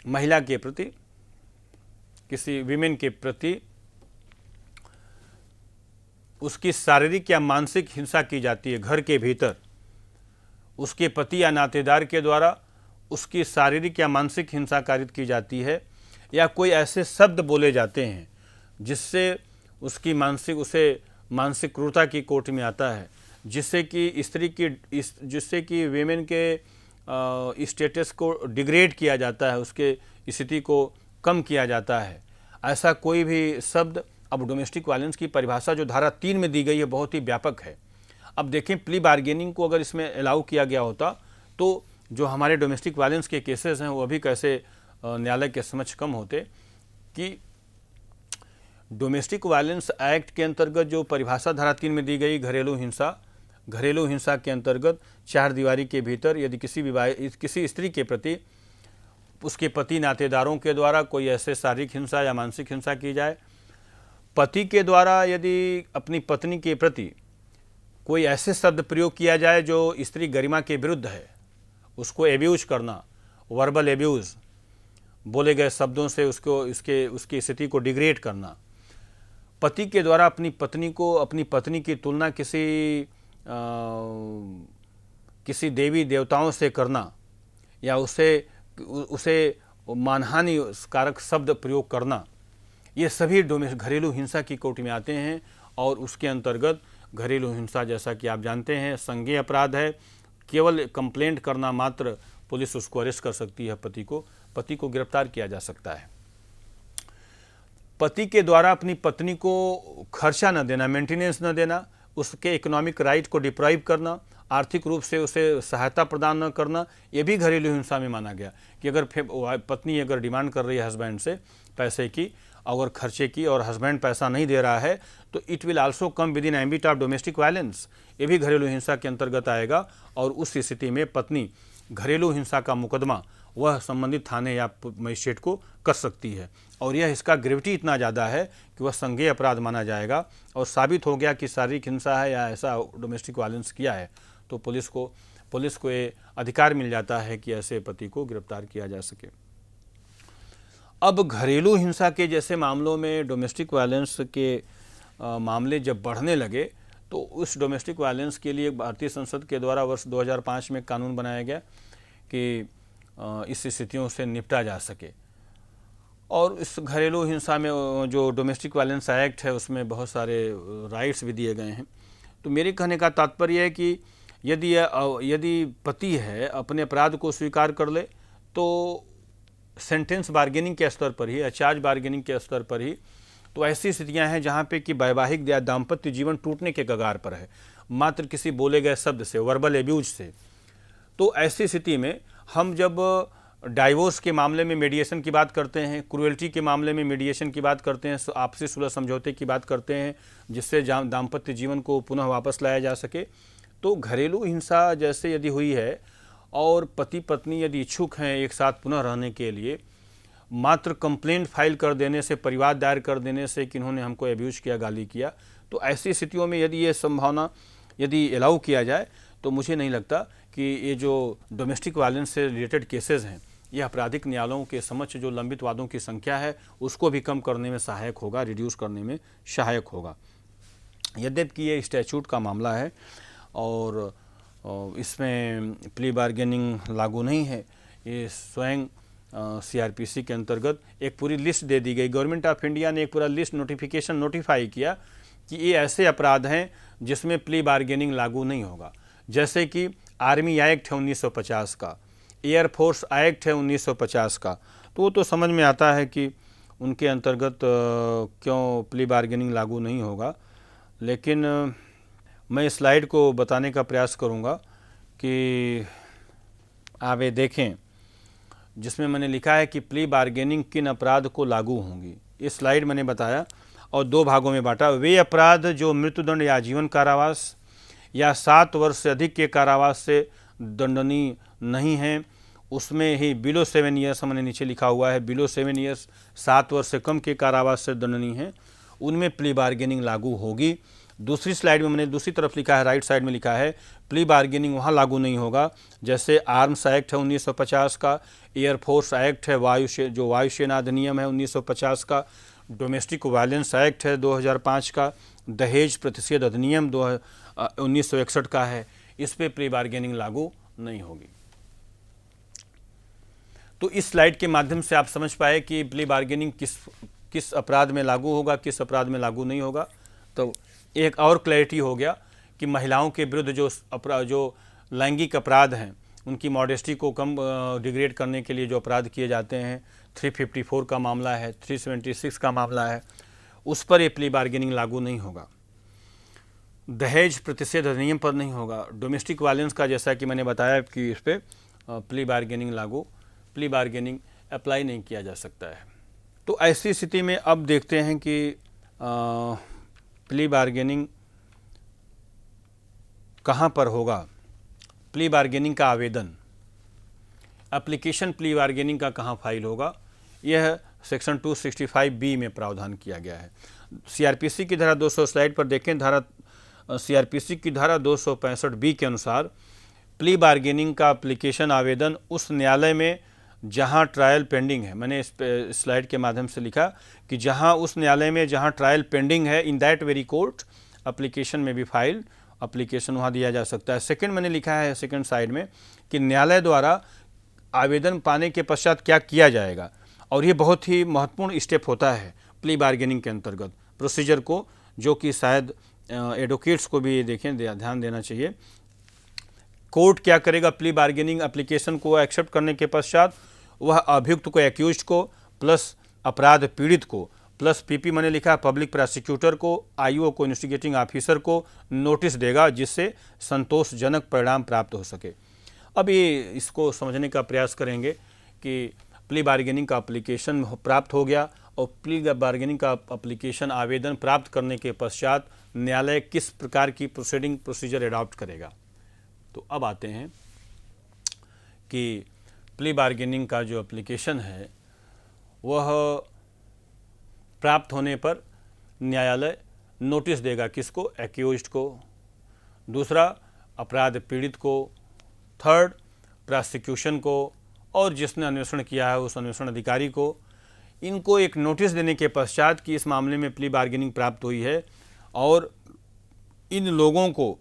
महिला के प्रति, किसी विमेन के प्रति उसकी शारीरिक या मानसिक हिंसा की जाती है घर के भीतर, उसके पति या नातेदार के द्वारा उसकी शारीरिक या मानसिक हिंसा कारित की जाती है, या कोई ऐसे शब्द बोले जाते हैं जिससे उसकी मानसिक क्रूरता की कोट में आता है, जिससे कि वेमेन के स्टेटस को डिग्रेड किया जाता है, उसके स्थिति को कम किया जाता है, ऐसा कोई भी शब्द। अब डोमेस्टिक वायलेंस की परिभाषा जो धारा 3 में दी गई है बहुत ही व्यापक है। अब देखें, प्ली बार्गेनिंग को अगर इसमें अलाउ किया गया होता तो जो हमारे डोमेस्टिक वायलेंस के केसेस हैं वो अभी कैसे न्यायालय के समक्ष कम होते। कि डोमेस्टिक वायलेंस एक्ट के अंतर्गत जो परिभाषा धारा 3 में दी गई, घरेलू हिंसा के अंतर्गत चार दीवारी के भीतर यदि किसी स्त्री के प्रति उसके पति नातेदारों के द्वारा कोई ऐसे शारीरिक हिंसा या मानसिक हिंसा की जाए, पति के द्वारा यदि अपनी पत्नी के प्रति कोई ऐसे शब्द प्रयोग किया जाए जो स्त्री गरिमा के विरुद्ध है, उसको एब्यूज करना, वर्बल एब्यूज, बोले गए शब्दों से उसकी स्थिति को डिग्रेड करना, पति के द्वारा अपनी पत्नी की तुलना किसी देवी देवताओं से करना, या उसे मानहानि कारक शब्द प्रयोग करना, ये सभी घरेलू हिंसा की कोटि में आते हैं। और उसके अंतर्गत घरेलू हिंसा, जैसा कि आप जानते हैं, संज्ञेय अपराध है। केवल कंप्लेंट करना मात्र पुलिस उसको अरेस्ट कर सकती है, पति को गिरफ्तार किया जा सकता है। पति के द्वारा अपनी पत्नी को खर्चा न देना, मेंटेनेंस न देना, उसके इकोनॉमिक राइट को डिप्राइव करना, आर्थिक रूप से उसे सहायता प्रदान न करना, ये भी घरेलू हिंसा में माना गया। कि अगर पत्नी अगर डिमांड कर रही है हस्बैंड से पैसे की और खर्चे की, और हस्बैंड पैसा नहीं दे रहा है, तो it will also come with in ambit of domestic violence, ये भी घरेलू हिंसा के अंतर्गत आएगा। और उस स्थिति में पत्नी घरेलू हिंसा का मुकदमा वह संबंधित थाने या मजिस्ट्रेट को कर सकती है। और यह इसका ग्रेविटी इतना ज़्यादा है कि वह संज्ञेय अपराध माना जाएगा। और साबित हो गया कि शारीरिक हिंसा है या ऐसा डोमेस्टिक वायलेंस किया है, तो पुलिस को ये अधिकार मिल जाता है कि ऐसे पति को गिरफ्तार किया जा सके। अब घरेलू हिंसा के जैसे मामलों में डोमेस्टिक वायलेंस के मामले जब बढ़ने लगे, तो उस डोमेस्टिक वायलेंस के लिए भारतीय संसद के द्वारा वर्ष 2005 में कानून बनाया गया कि इस स्थितियों से निपटा जा सके। और इस घरेलू हिंसा में जो डोमेस्टिक वायलेंस एक्ट है उसमें बहुत सारे राइट्स भी दिए गए हैं। तो मेरे कहने का तात्पर्य है कि यदि पति है अपने अपराध को स्वीकार कर ले, तो सेंटेंस बार्गेनिंग के स्तर पर ही या चार्ज बार्गेनिंग के स्तर पर ही, तो ऐसी स्थितियां हैं जहां पे कि वैवाहिक या दाम्पत्य जीवन टूटने के कगार पर है, मात्र किसी बोले गए शब्द से, वर्बल एब्यूज से। तो ऐसी स्थिति में हम जब डाइवोर्स के मामले में मीडिएशन की बात करते हैं, क्रुएल्टी के मामले में मीडिएशन की बात करते हैं, आपसी सुलह समझौते की बात करते हैं जिससे दाम्पत्य जीवन को पुनः वापस लाया जा सके, तो घरेलू हिंसा जैसे यदि हुई है और पति पत्नी यदि इच्छुक हैं एक साथ पुनः रहने के लिए, मात्र कंप्लेंट फाइल कर देने से, परिवाद दायर कर देने से कि इन्होंने हमको एब्यूज किया, गाली किया, तो ऐसी स्थितियों में यदि ये संभावना यदि अलाउ किया जाए, तो मुझे नहीं लगता कि ये जो डोमेस्टिक वायलेंस से रिलेटेड केसेस हैं, ये आपराधिक न्यायालयों के समक्ष जो लंबित वादों की संख्या है उसको भी कम करने में सहायक होगा, रिड्यूस करने में सहायक होगा। यद्यपि ये स्टैच्यूट का मामला है और इसमें प्ली बार्गेनिंग लागू नहीं है, ये स्वयं सीआरपीसी के अंतर्गत एक पूरी लिस्ट दे दी गई। गवर्नमेंट ऑफ इंडिया ने एक पूरा लिस्ट नोटिफाई किया कि ये ऐसे अपराध हैं जिसमें प्ली बार्गेनिंग लागू नहीं होगा, जैसे कि आर्मी एक्ट है 1950 का, एयरफोर्स एक्ट है 1950 का। तो वो तो समझ में आता है कि उनके अंतर्गत क्यों प्ली बार्गेनिंग लागू नहीं होगा। लेकिन मैं इस स्लाइड को बताने का प्रयास करूंगा कि आप ये देखें, जिसमें मैंने लिखा है कि प्ली बार्गेनिंग किन अपराध को लागू होंगी। इस स्लाइड मैंने बताया और दो भागों में बांटा। वे अपराध जो मृत्युदंड या जीवन कारावास या 7 वर्ष से अधिक के कारावास से दंडनीय नहीं हैं, उसमें ही बिलो 7 ईयर्स, मैंने नीचे लिखा हुआ है बिलो 7 ईयर्स, 7 वर्ष से कम के कारावास से दंडनीय हैं, उनमें प्ली बार्गेनिंग लागू होगी। दूसरी स्लाइड में मैंने दूसरी तरफ लिखा है, राइट साइड में लिखा है प्ली बार्गेनिंग वहाँ लागू नहीं होगा जैसे आर्म्स एक्ट है 1950 का, एयरफोर्स एक्ट है जो वायुसेना अधिनियम है 1950 का, डोमेस्टिक वायलेंस एक्ट है 2005 का, दहेज प्रतिषेध अधिनियम 1961 का है। इस पे प्ली बार्गेनिंग लागू नहीं होगी। तो इस स्लाइड के माध्यम से आप समझ पाए कि प्ली बार्गेनिंग किस अपराध में लागू होगा, किस अपराध में लागू नहीं होगा। तो एक और क्लैरिटी हो गया कि महिलाओं के विरुद्ध जो लैंगिक अपराध हैं उनकी मॉडेस्टी को कम डिग्रेड करने के लिए जो अपराध किए जाते हैं, 354 का मामला है, 376 का मामला है, उस पर ये प्ली बार्गेनिंग लागू नहीं होगा। दहेज प्रतिषेध अधिनियम पर नहीं होगा। डोमेस्टिक वायलेंस का जैसा कि मैंने बताया कि इस पर प्ली बार्गेनिंग अप्लाई नहीं किया जा सकता है। तो ऐसी स्थिति में अब देखते हैं कि प्ली बार्गेनिंग कहाँ पर होगा। प्ली बार्गेनिंग का आवेदन, एप्लीकेशन प्ली बार्गेनिंग का कहाँ फाइल होगा, यह सेक्शन 265B में प्रावधान किया गया है। सीआरपीसी की धारा 200 स्लाइड पर देखें, सीआरपीसी की धारा 265B के अनुसार प्ली बार्गेनिंग का एप्लीकेशन आवेदन उस न्यायालय में जहां ट्रायल पेंडिंग है, मैंने इस स्लाइड के माध्यम से लिखा कि उस न्यायालय में जहां ट्रायल पेंडिंग है, in that very court application में भी फाइल एप्लीकेशन वहां दिया जा सकता है। सेकंड मैंने लिखा है सेकंड साइड में कि न्यायालय द्वारा आवेदन पाने के पश्चात क्या किया जाएगा, और ये बहुत ही महत्वपूर्ण स्टेप होता है प्ली बार्गेनिंग के अंतर्गत प्रोसीजर को, जो कि शायद एडवोकेट्स को भी देखें, ध्यान देना चाहिए। कोर्ट क्या करेगा, प्ली बार्गेनिंग एप्लीकेशन को एक्सेप्ट करने के पश्चात वह अभियुक्त को, एक्यूज्ड को, प्लस अपराध पीड़ित को, प्लस पीपी मैंने लिखा पब्लिक प्रोसिक्यूटर को, आईओ को, इन्वेस्टिगेटिंग ऑफिसर को नोटिस देगा, जिससे संतोषजनक परिणाम प्राप्त हो सके। अब ये इसको समझने का प्रयास करेंगे कि प्ली बार्गेनिंग का एप्लीकेशन प्राप्त हो गया और प्ली बार्गेनिंग का एप्लीकेशन आवेदन प्राप्त करने के पश्चात न्यायालय किस प्रकार की प्रोसीजर एडॉप्ट करेगा। तो अब आते हैं कि प्ली बार्गेनिंग का जो एप्लीकेशन है वह प्राप्त होने पर न्यायालय नोटिस देगा किसको, एक्यूज्ड को, दूसरा अपराध पीड़ित को, थर्ड प्रोसिक्यूशन को, और जिसने अन्वेषण किया है उस अन्वेषण अधिकारी को। इनको एक नोटिस देने के पश्चात कि इस मामले में प्ली बार्गेनिंग प्राप्त हुई है, और इन लोगों को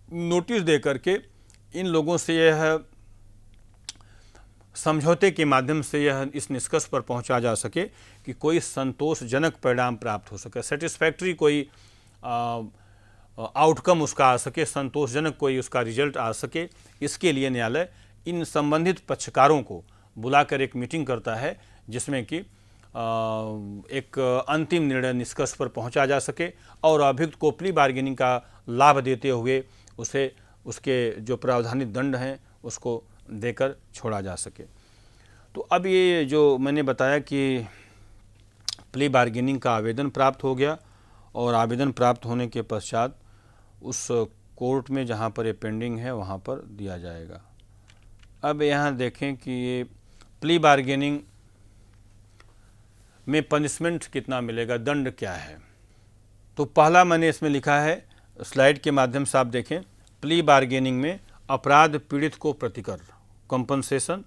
नोटिस दे करके इन लोगों से यह समझौते के माध्यम से यह इस निष्कर्ष पर पहुंचा जा सके कि कोई संतोषजनक परिणाम प्राप्त हो सके, सेटिस्फैक्ट्री कोई आउटकम उसका आ सके, संतोषजनक कोई उसका रिजल्ट आ सके। इसके लिए न्यायालय इन संबंधित पक्षकारों को बुलाकर एक मीटिंग करता है, जिसमें कि एक अंतिम निर्णय निष्कर्ष पर पहुंचा जा सके और अभियुक्त को प्ली बार्गेनिंग का लाभ देते हुए उसे उसके जो प्रावधानित दंड हैं उसको देकर छोड़ा जा सके। तो अब ये जो मैंने बताया कि प्ली बार्गेनिंग का आवेदन प्राप्त हो गया और आवेदन प्राप्त होने के पश्चात उस कोर्ट में जहाँ पर ये पेंडिंग है वहाँ पर दिया जाएगा। अब यहाँ देखें कि ये प्ली बार्गेनिंग में पनिशमेंट कितना मिलेगा, दंड क्या है। तो पहला मैंने इसमें लिखा है, स्लाइड के माध्यम से आप देखें, प्ली बार्गेनिंग में अपराध पीड़ित को प्रतिकर कंपनसेशन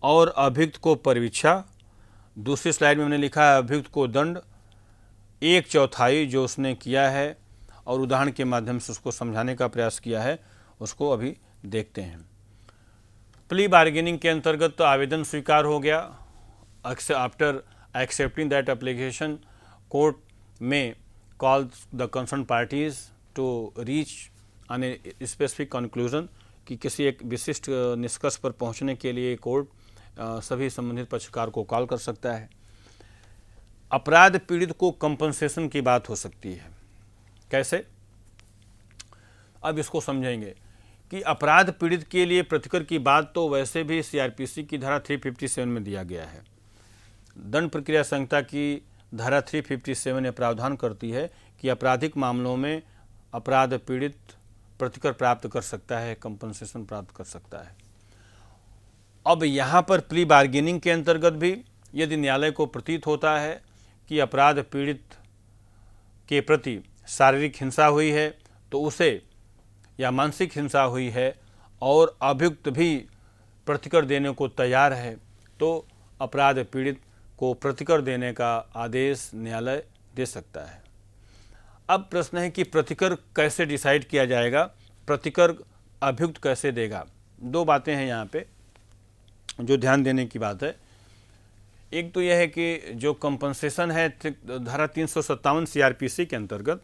और अभियुक्त को परिवीक्षा। दूसरी स्लाइड में मैंने लिखा है अभियुक्त को दंड 1/4 जो उसने किया है, और उदाहरण के माध्यम से उसको समझाने का प्रयास किया है, उसको अभी देखते हैं। प्ली बार्गेनिंग के अंतर्गत तो आवेदन स्वीकार हो गया, after accepting that application court में calls the concerned parties to reach on a specific conclusion कि किसी एक विशिष्ट निष्कर्ष पर पहुंचने के लिए कोर्ट सभी संबंधित पक्षकार को कॉल कर सकता है। अपराध पीड़ित को कंपनसेशन की बात हो सकती है। कैसे? अब इसको समझेंगे कि अपराध पीड़ित के लिए प्रतिकर की बात तो वैसे भी सीआरपीसी की धारा 357 में दिया गया है। दंड प्रक्रिया संहिता की धारा 357 यह प्रावधान करती है कि आपराधिक मामलों में अपराध पीड़ित प्रतिकर प्राप्त कर सकता है, कंपनसेशन प्राप्त कर सकता है। अब यहाँ पर प्ली बार्गेनिंग के अंतर्गत भी यदि न्यायालय को प्रतीत होता है कि अपराध पीड़ित के प्रति शारीरिक हिंसा हुई है तो उसे या मानसिक हिंसा हुई है और अभियुक्त भी प्रतिकर देने को तैयार है तो अपराध पीड़ित को प्रतिकर देने का आदेश न्यायालय दे सकता है। अब प्रश्न है कि प्रतिकर कैसे डिसाइड किया जाएगा, प्रतिकर अभियुक्त कैसे देगा। दो बातें हैं यहाँ पे जो ध्यान देने की बात है। एक तो यह है कि जो कंपनसेशन है धारा 357 सीआरपीसी के अंतर्गत,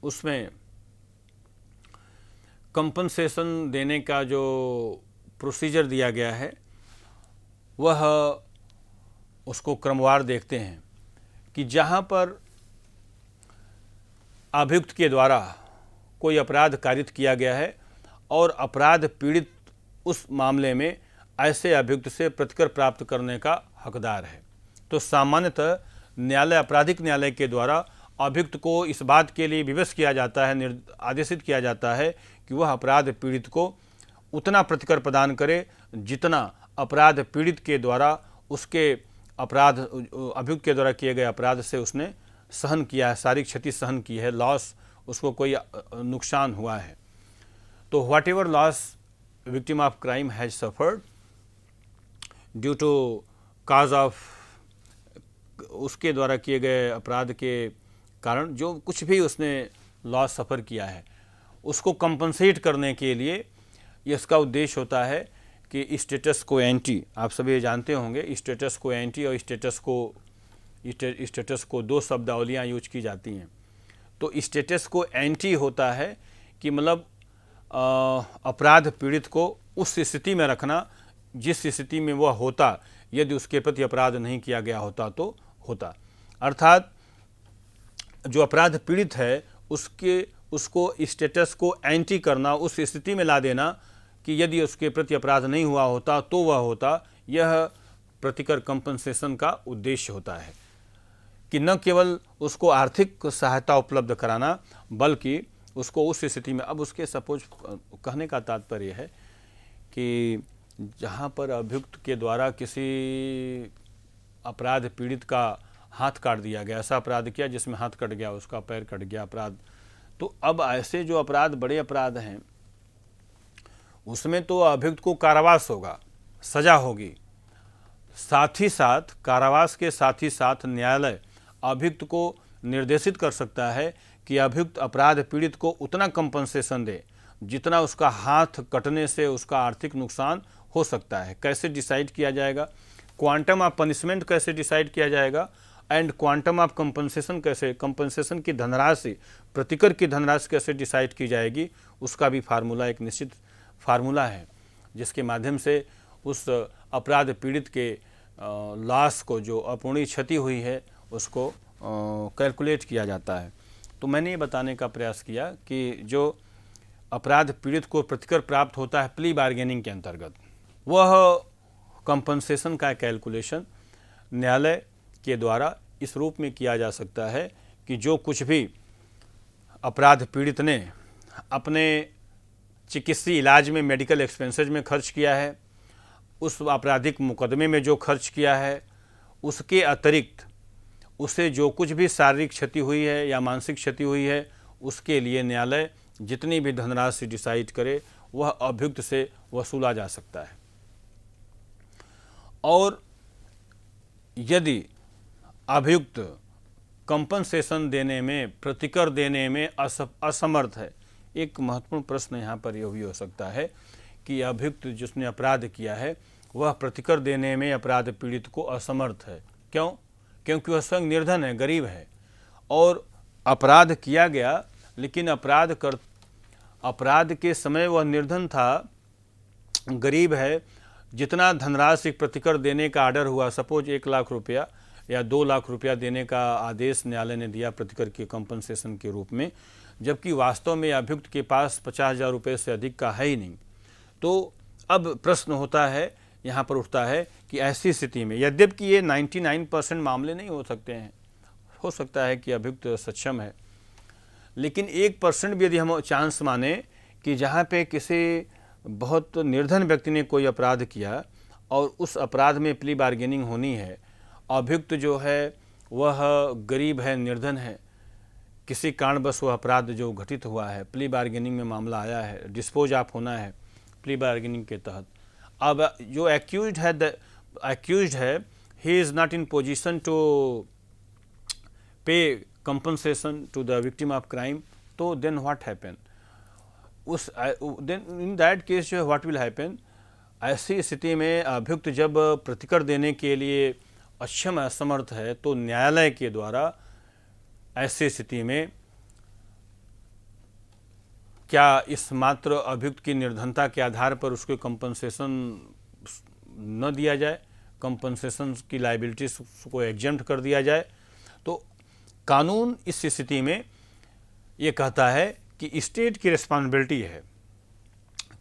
उसमें कंपनसेशन देने का जो प्रोसीजर दिया गया है वह उसको क्रमवार देखते हैं कि जहाँ पर अभियुक्त के द्वारा कोई अपराध कारित किया गया है और अपराध पीड़ित उस मामले में ऐसे अभियुक्त से प्रतिकर प्राप्त करने का हकदार है, तो सामान्यतः न्यायालय, आपराधिक न्यायालय के द्वारा अभियुक्त को इस बात के लिए विवश किया जाता है, आदेशित किया जाता है कि वह अपराध पीड़ित को उतना प्रतिकर प्रदान करे जितना अपराध पीड़ित के द्वारा उसके अपराध, अभियुक्त के द्वारा किए गए अपराध से उसने सहन किया है, शारीरिक क्षति सहन की है, लॉस, उसको कोई नुकसान हुआ है। तो whatever loss victim of crime has suffered due to cause of, उसके द्वारा किए गए अपराध के कारण जो कुछ भी उसने लॉस सफ़र किया है उसको कंपनसेट करने के लिए इसका उद्देश्य होता है कि स्टेटस को एंटी, आप सभी जानते होंगे स्टेटस को एंटी और स्टेटस को दो शब्दावलियाँ यूज की जाती हैं। तो स्टेटस को एंटी होता है कि मतलब अपराध पीड़ित को उस स्थिति में रखना जिस स्थिति में वह होता यदि उसके प्रति अपराध नहीं किया गया होता तो होता, अर्थात जो अपराध पीड़ित है उसको स्टेटस को एंटी करना, उस स्थिति में ला देना कि यदि उसके प्रति अपराध नहीं हुआ होता तो वह होता। यह प्रतिकर कंपनसेशन का उद्देश्य होता है कि न केवल उसको आर्थिक सहायता उपलब्ध कराना बल्कि उसको उस स्थिति में, अब उसके सपोज कहने का तात्पर्य है कि जहाँ पर अभियुक्त के द्वारा किसी अपराध पीड़ित का हाथ काट दिया गया, ऐसा अपराध किया जिसमें हाथ कट गया, उसका पैर कट गया अपराध, तो अब ऐसे जो अपराध बड़े अपराध हैं उसमें तो अभियुक्त को कारावास होगा, सजा होगी। साथ ही साथ कारावास के साथ ही साथ न्यायालय अभियुक्त को निर्देशित कर सकता है कि अभियुक्त अपराध पीड़ित को उतना कंपनसेशन दे जितना उसका हाथ कटने से उसका आर्थिक नुकसान हो सकता है। कैसे डिसाइड किया जाएगा, क्वांटम ऑफ पनिशमेंट कैसे डिसाइड किया जाएगा एंड क्वांटम ऑफ कंपनसेशन कैसे, कंपनसेशन की धनराशि, प्रतिकर की धनराशि कैसे डिसाइड की जाएगी, उसका भी फार्मूला, एक निश्चित फार्मूला है जिसके माध्यम से उस अपराध पीड़ित के लॉस को, जो अपूर्णीय क्षति हुई है, उसको कैलकुलेट किया जाता है। तो मैंने ये बताने का प्रयास किया कि जो अपराध पीड़ित को प्रतिकर प्राप्त होता है प्ली बार्गेनिंग के अंतर्गत, वह कंपनसेशन का कैलकुलेशन न्यायालय के द्वारा इस रूप में किया जा सकता है कि जो कुछ भी अपराध पीड़ित ने अपने चिकित्सीय इलाज में, मेडिकल एक्सपेंसेज में खर्च किया है, उस आपराधिक मुकदमे में जो खर्च किया है, उसके अतिरिक्त उसे जो कुछ भी शारीरिक क्षति हुई है या मानसिक क्षति हुई है, उसके लिए न्यायालय जितनी भी धनराशि डिसाइड करे वह अभियुक्त से वसूला जा सकता है। और यदि अभियुक्त कंपनसेशन देने में, प्रतिकर देने में असमर्थ है, एक महत्वपूर्ण प्रश्न यहाँ पर यह भी हो सकता है कि अभियुक्त जिसने अपराध किया है वह प्रतिकर देने में अपराध पीड़ित को असमर्थ है। क्यों? क्योंकि वह स्वयं निर्धन है, गरीब है और अपराध किया गया, लेकिन अपराध के समय वह निर्धन था, गरीब है। जितना धनराशि प्रतिकर देने का आर्डर हुआ, सपोज 1 लाख रुपया या 2 लाख रुपया देने का आदेश न्यायालय ने दिया प्रतिकर के कंपनसेशन के रूप में, जबकि वास्तव में अभियुक्त के पास 50,000 रुपये से अधिक का है ही नहीं। तो अब प्रश्न होता है, यहाँ पर उठता है कि ऐसी स्थिति में, यद्यपि ये 99% मामले नहीं हो सकते हैं, हो सकता है कि अभियुक्त सक्षम है, लेकिन 1% भी यदि हम चांस माने कि जहाँ पे किसी बहुत निर्धन व्यक्ति ने कोई अपराध किया और उस अपराध में प्ली बार्गेनिंग होनी है, अभियुक्त जो है वह गरीब है, निर्धन है, किसी कारणवश वह अपराध जो घटित हुआ है, प्ली बार्गेनिंग में मामला आया है, डिस्पोज ऑफ होना है प्ली बार्गेनिंग के तहत। अब जो एक्यूज्ड है he is not in position to pay compensation to the victim of crime, तो then what happen, then in that case जो है व्हाट विल हैपन, ऐसी स्थिति में अभियुक्त जब प्रतिकर देने के लिए अक्षम असमर्थ है, तो न्यायालय के द्वारा ऐसी स्थिति में क्या इस मात्र अभियुक्त की निर्धनता के आधार पर उसको कंपनसेशन न दिया जाए, कंपनसेशन की लायबिलिटीज को एग्जेम्प्ट कर दिया जाए? तो कानून इस स्थिति में ये कहता है कि स्टेट की रिस्पॉन्सिबिलिटी है।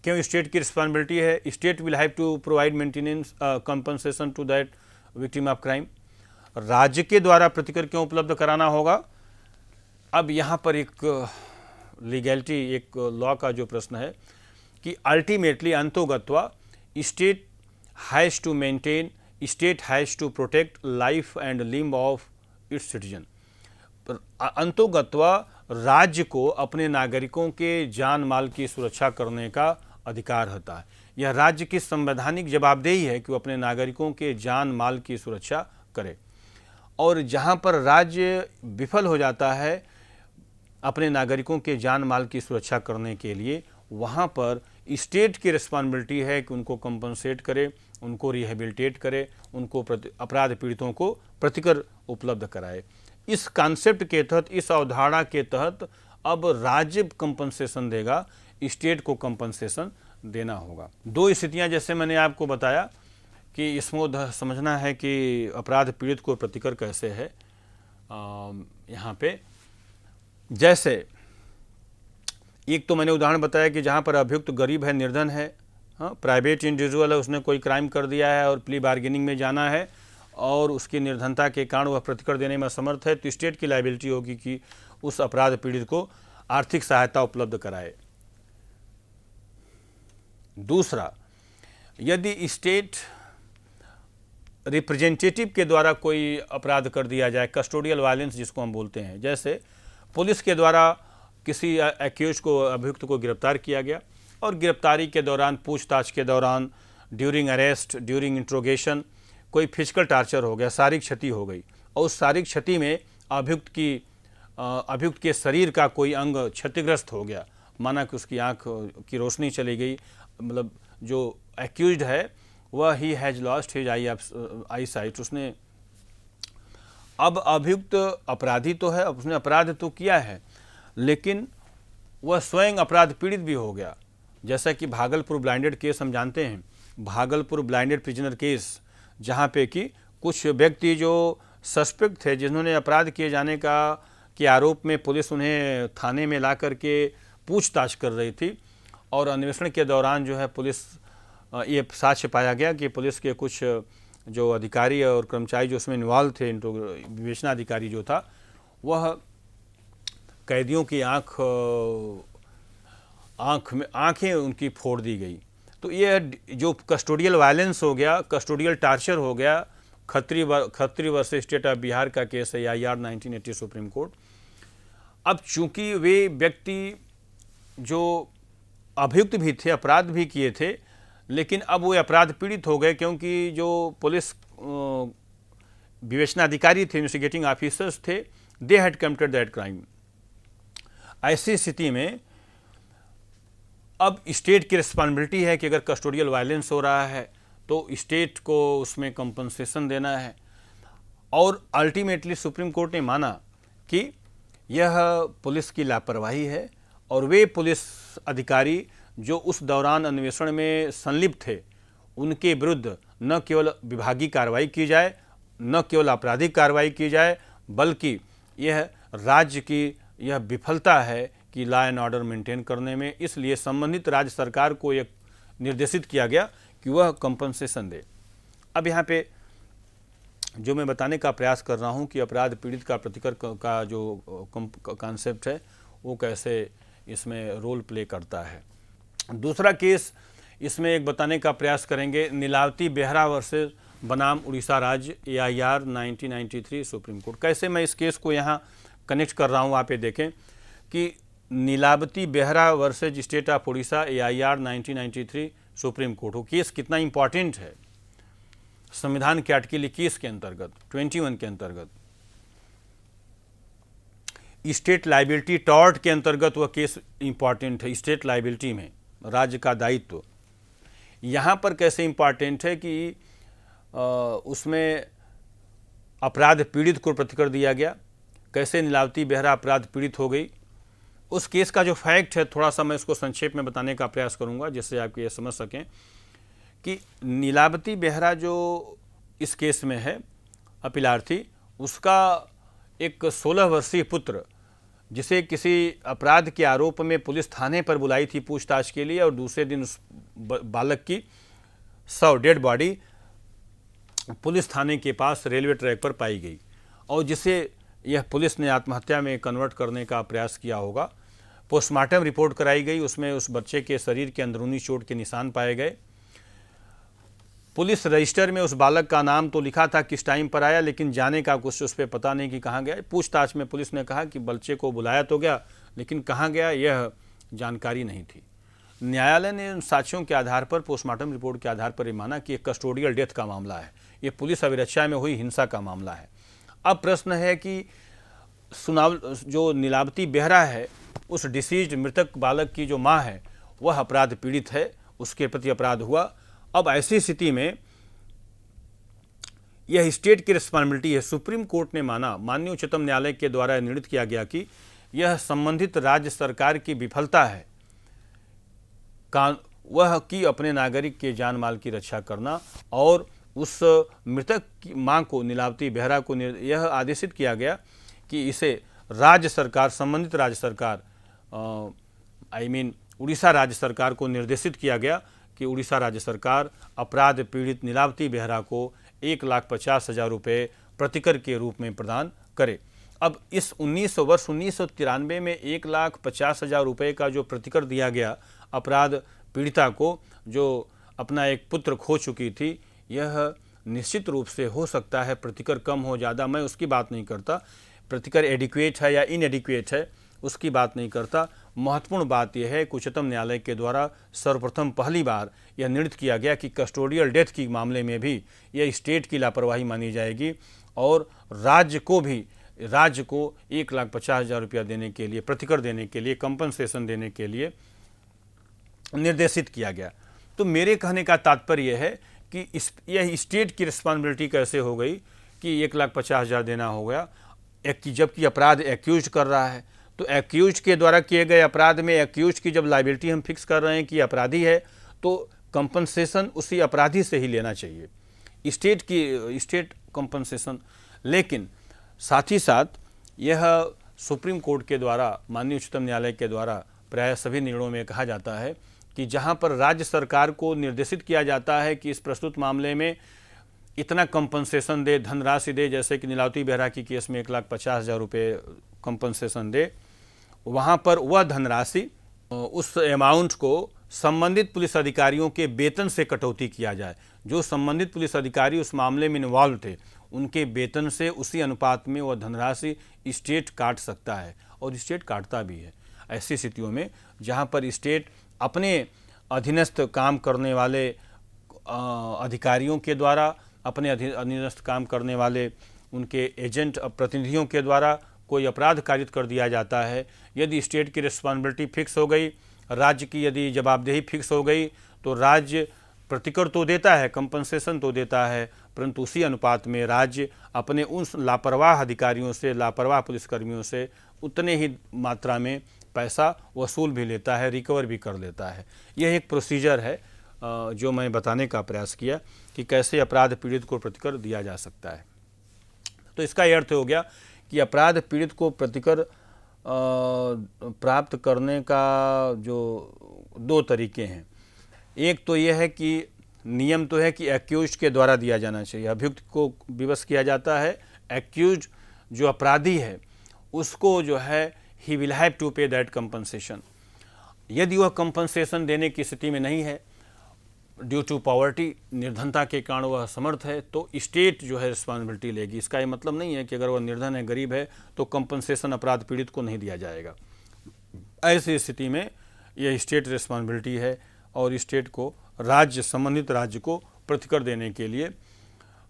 क्यों स्टेट की रिस्पॉन्सिबिलिटी है? State will have to provide maintenance compensation to that victim of crime. राज्य के द्वारा प्रतिकर क्यों उपलब्ध कराना होगा? अब यहाँ पर एक लीगैलिटी, एक लॉ का जो प्रश्न है कि अल्टीमेटली अंतोगत्वा state has to maintain, state has to protect life and limb of its citizen. अंतोगत्वा राज्य को अपने नागरिकों के जान माल की सुरक्षा करने का अधिकार होता है। यह राज्य की संवैधानिक जवाबदेही है कि वो अपने नागरिकों के जान माल की सुरक्षा करे, और जहाँ पर राज्य विफल हो जाता है अपने नागरिकों के जान माल की सुरक्षा करने के लिए, वहाँ पर स्टेट की रिस्पॉन्सिबिलिटी है कि उनको कंपनसेट करे, उनको रिहेबिलिटेट करे, उनको अपराध पीड़ितों को प्रतिकर उपलब्ध कराए। इस कॉन्सेप्ट के तहत, इस अवधारणा के तहत अब राज्य कंपनसेशन देगा, स्टेट को कंपनसेशन देना होगा। दो स्थितियां जैसे मैंने आपको बताया कि इसमें समझना है कि अपराध पीड़ित को प्रतिकर कैसे है। यहाँ पे जैसे एक तो मैंने उदाहरण बताया कि जहाँ पर अभियुक्त गरीब है, निर्धन है, प्राइवेट इंडिविजुअल है, उसने कोई क्राइम कर दिया है और प्ली बार्गेनिंग में जाना है और उसकी निर्धनता के कारण वह प्रतिकर देने में असमर्थ है, तो स्टेट की लायबिलिटी होगी कि उस अपराध पीड़ित को आर्थिक सहायता उपलब्ध कराए। दूसरा, यदि स्टेट रिप्रेजेंटेटिव के द्वारा कोई अपराध कर दिया जाए, कस्टोडियल वायलेंस जिसको हम बोलते हैं, जैसे पुलिस के द्वारा किसी एक्यूज को, अभियुक्त को गिरफ्तार किया गया और गिरफ्तारी के दौरान, पूछताछ के दौरान, ड्यूरिंग अरेस्ट, ड्यूरिंग इंट्रोगेशन कोई फिजिकल टार्चर हो गया, शारीरिक क्षति हो गई, और उस शारीरिक क्षति में अभियुक्त के शरीर का कोई अंग क्षतिग्रस्त हो गया, माना कि उसकी आँख की रोशनी चली गई, मतलब जो एक्यूज्ड है वह he has lost his I site, उसने, अब अभियुक्त अपराधी तो है, उसने अपराध तो किया है, लेकिन वह स्वयं अपराध पीड़ित भी हो गया। जैसा कि भागलपुर ब्लाइंडेड केस हम जानते हैं, भागलपुर ब्लाइंडेड प्रिजनर केस, जहाँ पे कि कुछ व्यक्ति जो सस्पेक्ट थे, जिन्होंने अपराध किए जाने के आरोप में पुलिस उन्हें थाने में ला करके पूछताछ कर रही थी, और अन्वेषण के दौरान जो है पुलिस, ये साक्ष्य पाया गया कि पुलिस के कुछ जो अधिकारी और कर्मचारी जो उसमें इन्वॉल्व थे, विवेचना अधिकारी जो था, वह कैदियों की आँखें उनकी फोड़ दी गई। तो ये जो कस्टोडियल वायलेंस हो गया, कस्टोडियल टार्चर हो गया, Khatri versus state of Bihar का केस है, IR 1980 सुप्रीम कोर्ट। अब चूंकि वे व्यक्ति जो अभियुक्त भी थे, अपराध भी किए थे, लेकिन अब वो अपराध पीड़ित हो गए, क्योंकि जो पुलिस विवेचना अधिकारी थे, इन्वेस्टिगेटिंग ऑफिसर्स थे, they had committed that crime. ऐसी स्थिति में अब स्टेट की रिस्पॉन्सिबिलिटी है कि अगर कस्टोडियल वायलेंस हो रहा है तो स्टेट को उसमें कंपनसेशन देना है। और अल्टीमेटली सुप्रीम कोर्ट ने माना कि यह पुलिस की लापरवाही है और वे पुलिस अधिकारी जो उस दौरान अन्वेषण में संलिप्त थे उनके विरुद्ध न केवल विभागीय कार्रवाई की जाए, न केवल आपराधिक कार्रवाई की जाए, बल्कि यह राज्य की यह विफलता है कि लॉ एंड ऑर्डर मेंटेन करने में। इसलिए संबंधित राज्य सरकार को यह निर्देशित किया गया कि वह कंपनसेशन दे। अब यहाँ पे जो मैं बताने का प्रयास कर रहा हूँ कि अपराध पीड़ित का प्रतिकर का जो कॉन्सेप्ट है वो कैसे इसमें रोल प्ले करता है। दूसरा केस इसमें एक बताने का प्रयास करेंगे, नीलावती बेहरा वर्सेस बनाम उड़ीसा राज्य, AIR 1993 सुप्रीम कोर्ट। कैसे मैं इस केस को यहाँ कनेक्ट कर रहा हूँ, आप ये देखें कि Nilabati Behera versus state of Orissa, AIR 1993 Supreme Court. वो केस कितना इम्पॉर्टेंट है संविधान के आर्टिकल 21 के अंतर्गत, 21 के अंतर्गत, स्टेट लाइबिलिटी टॉर्ट के अंतर्गत वह केस इम्पॉर्टेंट है। स्टेट लाइबिलिटी में राज्य का दायित्व यहाँ पर कैसे इम्पॉर्टेंट है कि उसमें अपराध पीड़ित को प्रतिकर दिया गया, कैसे नीलावती बेहरा अपराध पीड़ित हो गई। उस केस का जो फैक्ट है थोड़ा सा मैं इसको संक्षेप में बताने का प्रयास करूंगा जिससे आप ये समझ सकें कि नीलावती बेहरा जो इस केस में है अपीलार्थी, उसका एक 16 वर्षीय पुत्र जिसे किसी अपराध के आरोप में पुलिस थाने पर बुलाई थी पूछताछ के लिए, और दूसरे दिन उस बालक की डेड बॉडी पुलिस थाने के पास रेलवे ट्रैक पर पाई गई, और जिसे यह पुलिस ने आत्महत्या में कन्वर्ट करने का प्रयास किया होगा। पोस्टमार्टम रिपोर्ट कराई गई, उसमें उस बच्चे के शरीर के अंदरूनी चोट के निशान पाए गए। पुलिस रजिस्टर में उस बालक का नाम तो लिखा था किस टाइम पर आया, लेकिन जाने का कुछ उस पर पता नहीं कि कहाँ गया। पूछताछ में पुलिस ने कहा कि बच्चे को बुलाया तो गया, लेकिन कहाँ गया यह जानकारी नहीं थी। न्यायालय ने उन साक्ष्यों के आधार पर, पोस्टमार्टम रिपोर्ट के आधार पर ये माना कि एक कस्टोडियल डेथ का मामला है, ये पुलिस अभिरक्षा में हुई हिंसा का मामला है। अब प्रश्न है कि जो नीलावती बेहरा है, उस डिसीज्ड मृतक बालक की जो माँ है वह अपराध पीड़ित है, उसके प्रति अपराध हुआ। अब ऐसी स्थिति में यह स्टेट की रिस्पॉन्सिबिलिटी है। सुप्रीम कोर्ट ने माना, माननीय उच्चतम न्यायालय के द्वारा निर्णित किया गया कि यह संबंधित राज्य सरकार की विफलता है वह कि अपने नागरिक के जान माल की रक्षा करना, और उस मृतक की मां को, नीलावती बेहरा को यह आदेशित किया गया कि इसे राज्य सरकार, संबंधित राज्य सरकार उड़ीसा राज्य सरकार को निर्देशित किया गया कि उड़ीसा राज्य सरकार अपराध पीड़ित नीलावती बेहरा को 1,50,000 रुपये प्रतिकर के रूप में प्रदान करे। अब इस 1993 में 1,50,000 रुपये का जो प्रतिकर दिया गया अपराध पीड़िता को, जो अपना एक पुत्र खो चुकी थी, यह निश्चित रूप से हो सकता है प्रतिकर कम हो ज़्यादा, मैं उसकी बात नहीं करता, प्रतिकर एडिक्वेट है या इनएडिक्वेट है उसकी बात नहीं करता। महत्वपूर्ण बात यह है कि उच्चतम न्यायालय के द्वारा सर्वप्रथम पहली बार यह निर्णित किया गया कि कस्टोडियल डेथ के मामले में भी यह स्टेट की लापरवाही मानी जाएगी और राज्य को 1,50,000 रुपया देने के लिए, प्रतिकर देने के लिए, कंपनसेशन देने के लिए निर्देशित किया गया। तो मेरे कहने का तात्पर्य यह है कि यह स्टेट की रिस्पॉन्सिबिलिटी कैसे हो गई कि 1,50,000 देना हो गया, जबकि अपराध एक्यूज कर रहा है। तो एक्यूज के द्वारा किए गए अपराध में एक्यूज की जब लायबिलिटी हम फिक्स कर रहे हैं कि अपराधी है, तो कंपनसेशन उसी अपराधी से ही लेना चाहिए, स्टेट कंपनसेशन। लेकिन साथ ही साथ यह सुप्रीम कोर्ट के द्वारा, माननीय उच्चतम न्यायालय के द्वारा प्राय सभी निर्णयों में कहा जाता है कि जहां पर राज्य सरकार को निर्देशित किया जाता है कि इस प्रस्तुत मामले में इतना कंपनसेशन दे, धनराशि दे, जैसे कि नीलावती बेहरा की केस में 1,50,000 रुपये कंपनसेशन दे, वहाँ पर वह धनराशि, उस अमाउंट को संबंधित पुलिस अधिकारियों के वेतन से कटौती किया जाए। जो संबंधित पुलिस अधिकारी उस मामले में इन्वॉल्व थे उनके वेतन से उसी अनुपात में वह धनराशि स्टेट काट सकता है, और स्टेट काटता भी है। ऐसी स्थितियों में जहाँ पर स्टेट अपने अधीनस्थ काम करने वाले अधिकारियों के द्वारा, अपने अधीनस्थ काम करने वाले उनके एजेंट प्रतिनिधियों के द्वारा कोई अपराध कारित कर दिया जाता है, यदि स्टेट की रिस्पॉन्सिबिलिटी फिक्स हो गई, राज्य की यदि जवाबदेही फिक्स हो गई, तो राज्य प्रतिकर तो देता है, कंपनसेशन तो देता है, परंतु उसी अनुपात में राज्य अपने उन लापरवाह अधिकारियों से, लापरवाह पुलिसकर्मियों से उतने ही मात्रा में पैसा वसूल भी लेता है, रिकवर भी कर लेता है। यह एक प्रोसीजर है जो मैं बताने का प्रयास किया कि कैसे अपराध पीड़ित को प्रतिकर दिया जा सकता है। तो इसका यह अर्थ हो गया कि अपराध पीड़ित को प्रतिकर प्राप्त करने का जो दो तरीके हैं। एक तो यह है कि नियम तो है कि एक्यूज्ड के द्वारा दिया जाना चाहिए, अभियुक्त को विवश किया जाता है, एक्यूज्ड जो अपराधी है उसको जो है ही विल हैव टू पे दैट कंपनसेशन। यदि वह कंपनसेशन देने की स्थिति में नहीं है, ड्यू टू पॉवर्टी, निर्धनता के कारण वह असमर्थ है, तो स्टेट जो है रिस्पॉन्सिबिलिटी लेगी। इसका ये मतलब नहीं है कि अगर वह निर्धन है, गरीब है, तो कंपनसेशन अपराध पीड़ित को नहीं दिया जाएगा। ऐसी स्थिति में यह स्टेट रिस्पॉन्सिबिलिटी है और स्टेट को राज्य, संबंधित राज्य को प्रतिकर देने के लिए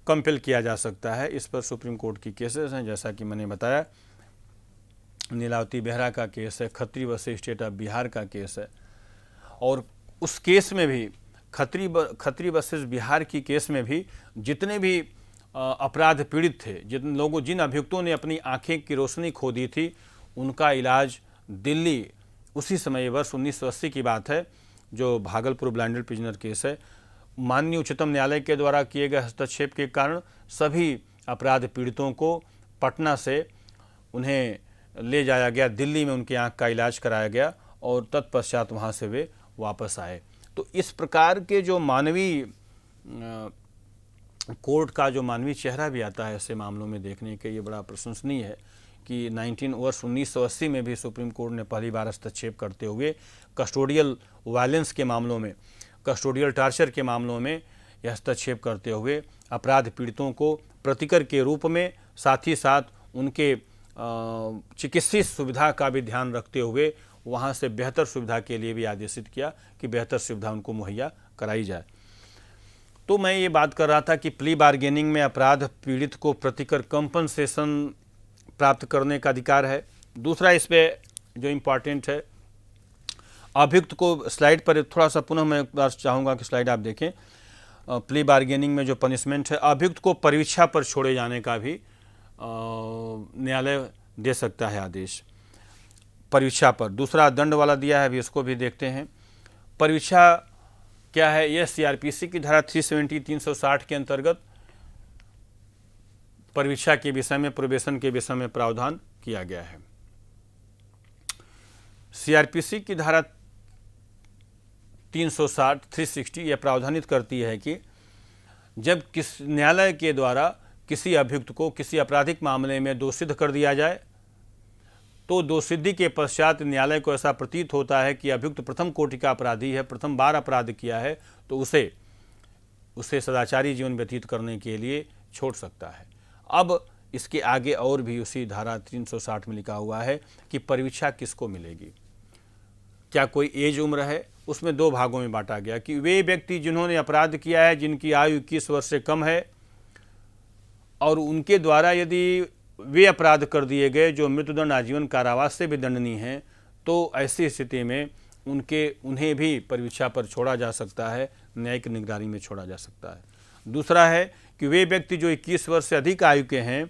कंपेल किया जा सकता है। इस पर सुप्रीम कोर्ट की केसेस हैं, जैसा कि मैंने बताया, नीलावती बेहरा का केस है, Khatri versus state of Bihar का केस है। और उस केस में भी खत्री वर्सेस बिहार की केस में भी जितने भी अपराध पीड़ित थे, जिन अभियुक्तों ने अपनी आंखें की रोशनी खो दी थी, उनका इलाज दिल्ली, उसी समय वर्ष 1980 की बात है, जो भागलपुर ब्लाइंडेड प्रिजनर केस है, माननीय उच्चतम न्यायालय के द्वारा किए गए हस्तक्षेप के कारण सभी अपराध पीड़ितों को पटना से उन्हें ले जाया गया, दिल्ली में उनकी आंख का इलाज कराया गया और तत्पश्चात वहाँ से वे वापस आए। तो इस प्रकार के जो मानवीय कोर्ट का जो मानवीय चेहरा भी आता है ऐसे मामलों में देखने के, ये बड़ा प्रशंसनीय है कि वर्ष 1980 में भी सुप्रीम कोर्ट ने पहली बार हस्तक्षेप करते हुए कस्टोडियल वायलेंस के मामलों में, कस्टोडियल टार्चर के मामलों में यह हस्तक्षेप करते हुए अपराध पीड़ितों को प्रतिकर के रूप में, साथ ही साथ उनके चिकित्सीय सुविधा का भी ध्यान रखते हुए वहाँ से बेहतर सुविधा के लिए भी आदेशित किया कि बेहतर सुविधा उनको मुहैया कराई जाए। तो मैं ये बात कर रहा था कि प्ली बार्गेनिंग में अपराध पीड़ित को प्रतिकर कंपनसेशन प्राप्त करने का अधिकार है। दूसरा इस पे जो इम्पॉर्टेंट है, अभियुक्त को, स्लाइड पर थोड़ा सा पुनः मैं एक बार चाहूँगा कि स्लाइड आप देखें। प्ली बार्गेनिंग में जो पनिशमेंट है, अभियुक्त को परीक्षा पर छोड़े जाने का भी न्यायालय दे सकता है आदेश, परीक्षा पर। दूसरा दंड वाला दिया है, अभी इसको भी देखते हैं। परीक्षा क्या है? यह सीआरपीसी की धारा 370 360 के अंतर्गत परीक्षा के विषय में, प्रोबेशन के विषय में प्रावधान किया गया है। सीआरपीसी की धारा 360 यह प्रावधानित करती है कि जब किस न्यायालय के द्वारा किसी अभियुक्त को किसी आपराधिक मामले में दोषित कर दिया जाए, तो दोषसिद्धि के पश्चात न्यायालय को ऐसा प्रतीत होता है कि अभियुक्त प्रथम कोटि का अपराधी है, प्रथम बार अपराध किया है, तो उसे सदाचारी जीवन व्यतीत करने के लिए छोड़ सकता है। अब इसके आगे और भी उसी धारा 360 में लिखा हुआ है कि परीक्षा किसको मिलेगी, क्या कोई एज उम्र है। उसमें दो भागों में बांटा गया कि वे व्यक्ति जिन्होंने अपराध किया है, जिनकी आयु 21 वर्ष से कम है और उनके द्वारा यदि वे अपराध कर दिए गए जो मृत्युदंड, आजीवन कारावास से भी दंडनीय हैं, तो ऐसी स्थिति में उन्हें भी परीक्षा पर छोड़ा जा सकता है, न्यायिक निगरानी में छोड़ा जा सकता है। दूसरा है कि वे व्यक्ति जो 21 वर्ष से अधिक आयु के हैं,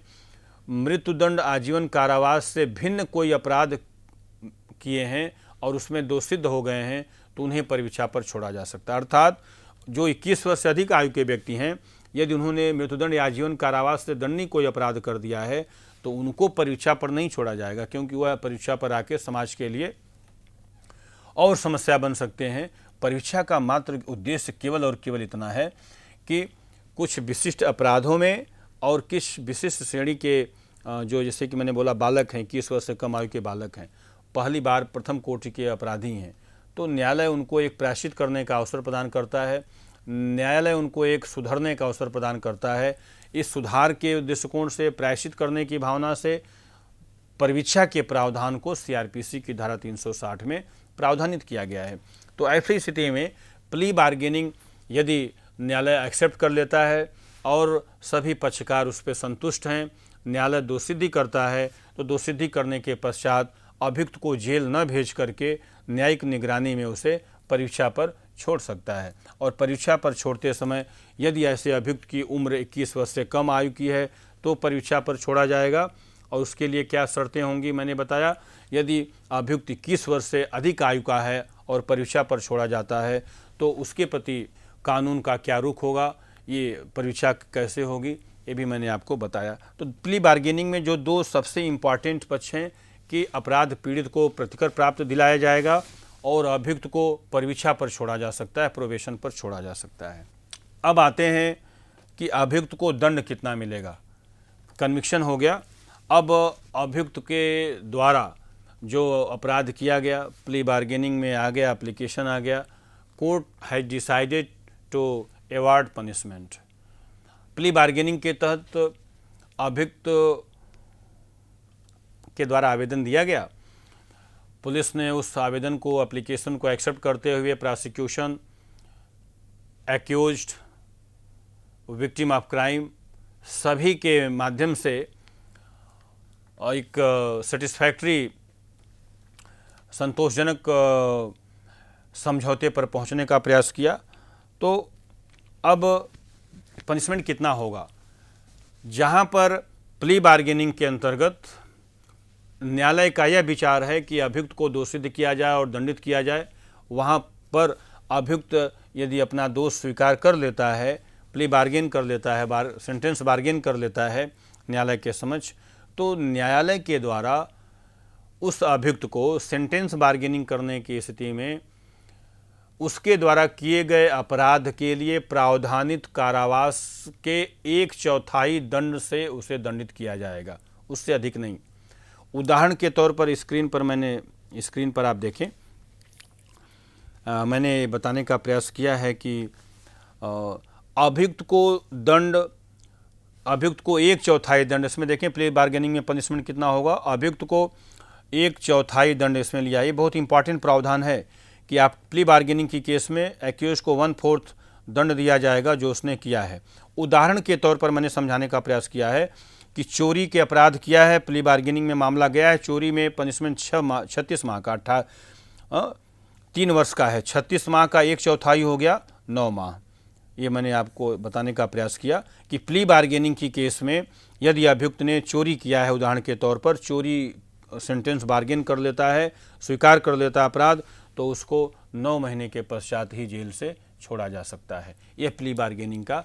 मृत्युदंड, आजीवन कारावास से भिन्न कोई अपराध किए हैं और उसमें दोषसिद्ध हो गए हैं, तो उन्हें परीक्षा पर छोड़ा जा सकता है। अर्थात जो 21 वर्ष से अधिक आयु के व्यक्ति हैं, यदि उन्होंने मृत्युदंड या आजीवन कारावास से दंडनीय कोई अपराध कर दिया है, तो उनको परीक्षा पर नहीं छोड़ा जाएगा, क्योंकि वह परीक्षा पर आके समाज के लिए और समस्या बन सकते हैं। परीक्षा का मात्र उद्देश्य केवल और केवल इतना है कि कुछ विशिष्ट अपराधों में और किस विशिष्ट श्रेणी के जो, जैसे कि मैंने बोला, बालक हैं, 21 वर्ष से कम आयु के बालक हैं, पहली बार प्रथम कोटि के अपराधी हैं, तो न्यायालय उनको एक प्रायश्चित करने का अवसर प्रदान करता है, न्यायालय उनको एक सुधरने का अवसर प्रदान करता है। इस सुधार के दृष्टिकोण से, प्रायश्चित करने की भावना से परीक्षा के प्रावधान को सीआरपीसी की धारा 360 में प्रावधानित किया गया है। तो ऐसी स्थिति में प्ली बार्गेनिंग यदि न्यायालय एक्सेप्ट कर लेता है और सभी पक्षकार उस पर संतुष्ट हैं, न्यायालय दोषसिद्धि करता है, तो दोषसिद्धि करने के पश्चात अभियुक्त को जेल न भेज करके न्यायिक निगरानी में उसे परीक्षा पर छोड़ सकता है। और परीक्षा पर छोड़ते समय यदि ऐसे अभियुक्त की उम्र 21 वर्ष से कम आयु की है तो परीक्षा पर छोड़ा जाएगा। और उसके लिए क्या शर्तें होंगी मैंने बताया। यदि अभियुक्त 21 वर्ष से अधिक आयु का है और परीक्षा पर छोड़ा जाता है तो उसके प्रति कानून का क्या रुख होगा, ये परीक्षा कैसे होगी, ये भी मैंने आपको बताया। तो प्ली बार्गेनिंग में जो दो सबसे इम्पॉर्टेंट पक्ष हैं कि अपराध पीड़ित को प्रतिकर प्राप्त दिलाया जाएगा और अभियुक्त को परीक्षा पर छोड़ा जा सकता है, प्रोबेशन पर छोड़ा जा सकता है। अब आते हैं कि अभियुक्त को दंड कितना मिलेगा। कन्विक्शन हो गया, अब अभियुक्त के द्वारा जो अपराध किया गया प्ली बार्गेनिंग में आ गया, एप्लीकेशन आ गया, court has decided to award punishment. Plea bargaining के तहत अभियुक्त के द्वारा आवेदन दिया गया, पुलिस ने उस आवेदन को, एप्लीकेशन को एक्सेप्ट करते हुए prosecution, accused, victim of crime सभी के माध्यम से एक सेटिस्फैक्ट्री, संतोषजनक समझौते पर पहुंचने का प्रयास किया। तो अब पनिशमेंट कितना होगा। जहां पर प्ली बार्गेनिंग के अंतर्गत न्यायालय का यह विचार है कि अभियुक्त को दोषित किया जाए और दंडित किया जाए, वहां पर अभियुक्त यदि अपना दोष स्वीकार कर लेता है, प्ली बार्गेन कर लेता है, सेंटेंस बार्गेन कर लेता है न्यायालय के समक्ष, तो न्यायालय के द्वारा उस अभियुक्त को सेंटेंस बार्गेनिंग करने की स्थिति में उसके द्वारा किए गए अपराध के लिए प्रावधानित कारावास के 1/4 दंड से उसे दंडित किया जाएगा, उससे अधिक नहीं। उदाहरण के तौर पर स्क्रीन पर आप देखें, मैंने बताने का प्रयास किया है कि अभियुक्त को 1/4 दंड, इसमें देखें प्ली बार्गेनिंग में पनिशमेंट कितना होगा। अभियुक्त को 1/4 दंड इसमें लिया। ये बहुत इंपॉर्टेंट प्रावधान है कि आप प्ली बार्गेनिंग की केस में एक्यूज को 1/4 दंड दिया जाएगा जो उसने किया है। उदाहरण के तौर पर मैंने समझाने का प्रयास किया है कि चोरी के अपराध किया है, प्ली बार्गेनिंग में मामला गया है, चोरी में पनिशमेंट 36 माह का 3 वर्ष का है, 36 माह का 1/4 हो गया 9 माह। ये मैंने आपको बताने का प्रयास किया कि प्ली बार्गेनिंग की केस में यदि अभियुक्त ने चोरी किया है, उदाहरण के तौर पर चोरी सेंटेंस बार्गेन कर लेता है, स्वीकार कर लेता है अपराध, तो उसको 9 महीने के पश्चात ही जेल से छोड़ा जा सकता है। यह प्ली बार्गेनिंग का,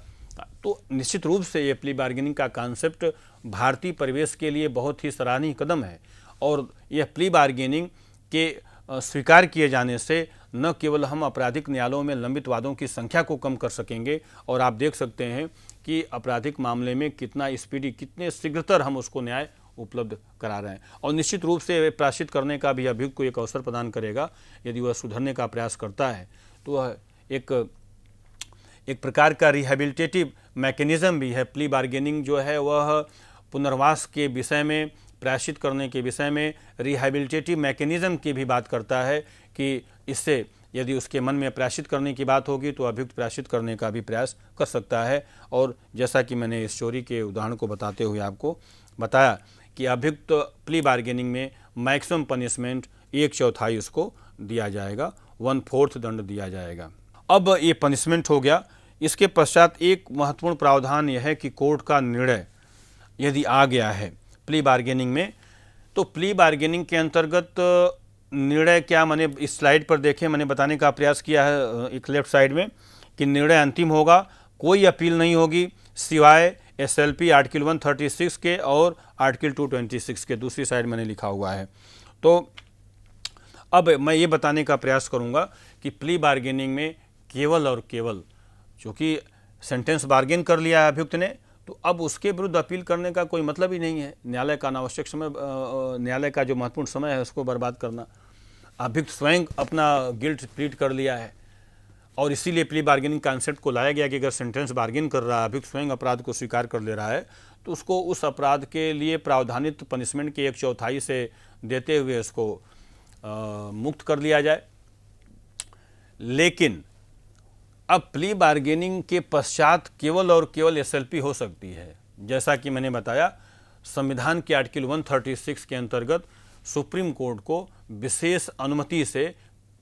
तो निश्चित रूप से ये प्ली बार्गेनिंग का कॉन्सेप्ट भारतीय परिवेश के लिए बहुत ही सराहनीय कदम है। और यह प्ली बार्गेनिंग के स्वीकार किए जाने से न केवल हम आपराधिक न्यायालयों में लंबित वादों की संख्या को कम कर सकेंगे, और आप देख सकते हैं कि आपराधिक मामले में कितना स्पीडी, कितने शीघ्रतर हम उसको न्याय उपलब्ध करा रहे हैं। और निश्चित रूप से प्रायश्चित करने का भी अभियुक्त को एक अवसर प्रदान करेगा। यदि वह सुधरने का प्रयास करता है तो वह एक प्रकार का रिहेबिलिटेटिव मैकेनिज्म भी है। प्ली बार्गेनिंग जो है वह पुनर्वास के विषय में, प्रायश्चित करने के विषय में रिहेबिलिटेटिव मैकेनिज्म की भी बात करता है कि इससे यदि उसके मन में प्रायश्चित करने की बात होगी तो अभियुक्त प्रायश्चित करने का भी प्रयास कर सकता है। और जैसा कि मैंने इस चोरी के उदाहरण को बताते हुए आपको बताया कि अभियुक्त प्ली बार्गेनिंग में मैक्सिमम पनिशमेंट 1/4 उसको दिया जाएगा, 1/4 दंड दिया जाएगा। अब ये पनिशमेंट हो गया। इसके पश्चात एक महत्वपूर्ण प्रावधान यह है कि कोर्ट का निर्णय यदि आ गया है प्ली बार्गेनिंग में, तो प्ली बार्गेनिंग के अंतर्गत निर्णय क्या, मैंने इस स्लाइड पर देखें, मैंने बताने का प्रयास किया है एक लेफ्ट साइड में कि निर्णय अंतिम होगा, कोई अपील नहीं होगी सिवाय SLP आर्टिकल 136 के और आर्टिकल 226 के। दूसरी साइड मैंने लिखा हुआ है। तो अब मैं ये बताने का प्रयास करूँगा कि प्ली बार्गेनिंग में केवल और केवल, चूँकि सेंटेंस बार्गेन कर लिया है अभियुक्त ने, तो अब उसके विरुद्ध अपील करने का कोई मतलब ही नहीं है। न्यायालय का अनावश्यक समय, न्यायालय का जो महत्वपूर्ण समय है उसको बर्बाद करना। अभियुक्त स्वयं अपना गिल्ट प्लीड कर लिया है और इसीलिए प्ली बार्गेनिंग कॉन्सेप्ट को लाया गया कि अगर सेंटेंस बार्गेन कर रहा है, अभियुक्त स्वयं अपराध को स्वीकार कर ले रहा है, तो उसको उस अपराध के लिए प्रावधानित पनिशमेंट के 1/4 से देते हुए उसको मुक्त कर लिया जाए। लेकिन अब प्ली बार्गेनिंग के पश्चात केवल और केवल SLP हो सकती है। जैसा कि मैंने बताया, संविधान के आर्टिकल 136 के अंतर्गत सुप्रीम कोर्ट को विशेष अनुमति से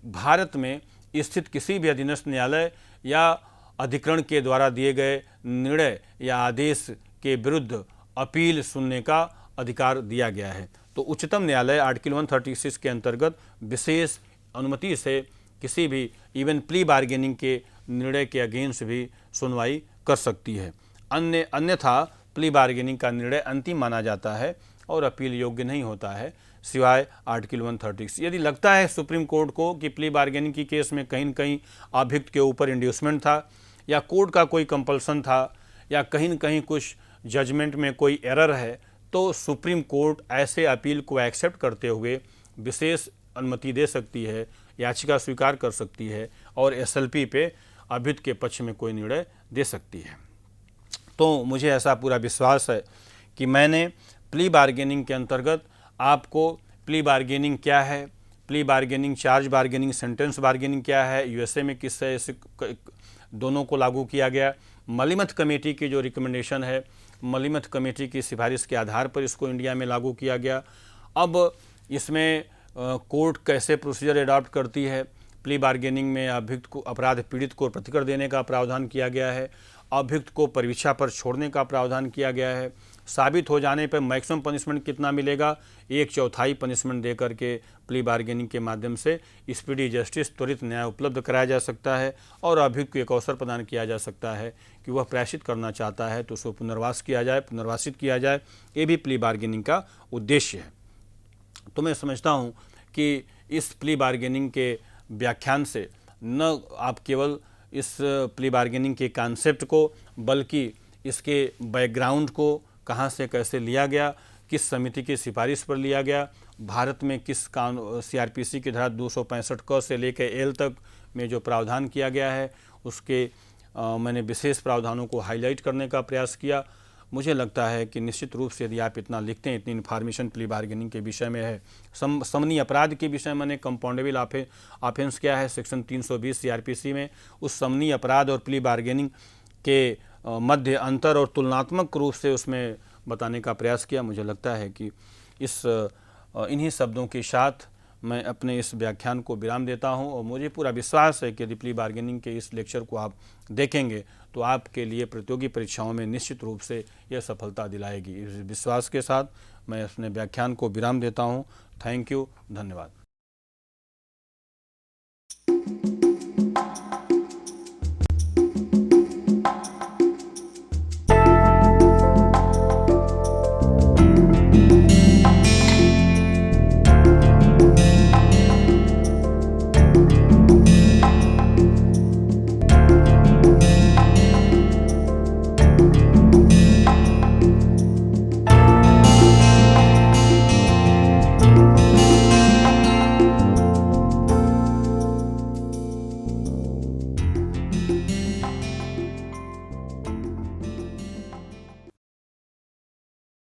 भारत में स्थित किसी भी अधीनस्थ न्यायालय या अधिकरण के द्वारा दिए गए निर्णय या आदेश के विरुद्ध अपील सुनने का अधिकार दिया गया है। तो उच्चतम न्यायालय आर्टिकल 136 के अंतर्गत विशेष अनुमति से किसी भी इवन प्ली बार्गेनिंग के निर्णय के अगेंस्ट भी सुनवाई कर सकती है। अन्यथा प्ली बार्गेनिंग का निर्णय अंतिम माना जाता है और अपील योग्य नहीं होता है, सिवाय आर्टिकल 136। यदि लगता है सुप्रीम कोर्ट को कि प्ली बार्गेनिंग की केस में कहीं न कहीं अभियुक्त के ऊपर इंड्यूसमेंट था या कोर्ट का कोई कंपल्सन था या कहीं न कहीं कुछ जजमेंट में कोई एरर है, तो सुप्रीम कोर्ट ऐसे अपील को एक्सेप्ट करते हुए विशेष अनुमति दे सकती है, याचिका स्वीकार कर सकती है और एसएलपी पे अभियुक्त के पक्ष में कोई निर्णय दे सकती है। तो मुझे ऐसा पूरा विश्वास है कि मैंने प्ली बार्गेनिंग के अंतर्गत आपको प्ली बार्गेनिंग क्या है, plea bargaining, charge bargaining, sentence bargaining क्या है, यूएसए में किस तरह से दोनों को लागू किया गया, मलिमथ कमेटी की जो रिकमेंडेशन है, मलिमथ कमेटी की सिफारिश के आधार पर इसको इंडिया में लागू किया गया। अब इसमें कोर्ट कैसे प्रोसीजर अडॉप्ट करती है, प्ली बार्गेनिंग में अभियुक्त को, अपराध पीड़ित को प्रतिकर देने का प्रावधान किया गया है, अभियुक्त को परिवीक्षा पर छोड़ने का प्रावधान किया गया है, साबित हो जाने पर मैक्सिमम पनिशमेंट कितना मिलेगा, 1/4 पनिशमेंट दे करके प्ली बार्गेनिंग के माध्यम से स्पीडी जस्टिस, त्वरित न्याय उपलब्ध कराया जा सकता है और अभियुक्त को एक अवसर प्रदान किया जा सकता है कि वह प्रायश्चित करना चाहता है तो उसको पुनर्वासित किया जाए। ये भी प्ली बार्गेनिंग का उद्देश्य है। तो मैं समझता हूँ कि इस प्ली बार्गेनिंग के व्याख्यान से न आप केवल इस प्ली बार्गेनिंग के कॉन्सेप्ट को, बल्कि इसके बैकग्राउंड को, कहाँ से कैसे लिया गया, किस समिति की सिफारिश पर लिया गया, भारत में किस सीआरपीसी की धारा 265 क से लेकर एल तक में जो प्रावधान किया गया है, उसके मैंने विशेष प्रावधानों को हाईलाइट करने का प्रयास किया। मुझे लगता है कि निश्चित रूप से यदि आप इतना लिखते हैं, इतनी इन्फॉर्मेशन प्ली बार्गेनिंग के विषय में है, समनी अपराध के विषय में कंपाउंडेबल ऑफेंस क्या है सेक्शन 320 सीआरपीसी में, उस समनी अपराध और प्ली बार्गेनिंग के मध्य अंतर और तुलनात्मक रूप से उसमें बताने का प्रयास किया। मुझे लगता है कि इन्हीं शब्दों के साथ मैं अपने इस व्याख्यान को विराम देता हूं और मुझे पूरा विश्वास है कि यदि प्ली बार्गेनिंग के इस लेक्चर को आप देखेंगे तो आपके लिए प्रतियोगी परीक्षाओं में निश्चित रूप से यह सफलता दिलाएगी। इस विश्वास के साथ मैं अपने व्याख्यान को विराम देता हूं। थैंक यू, धन्यवाद।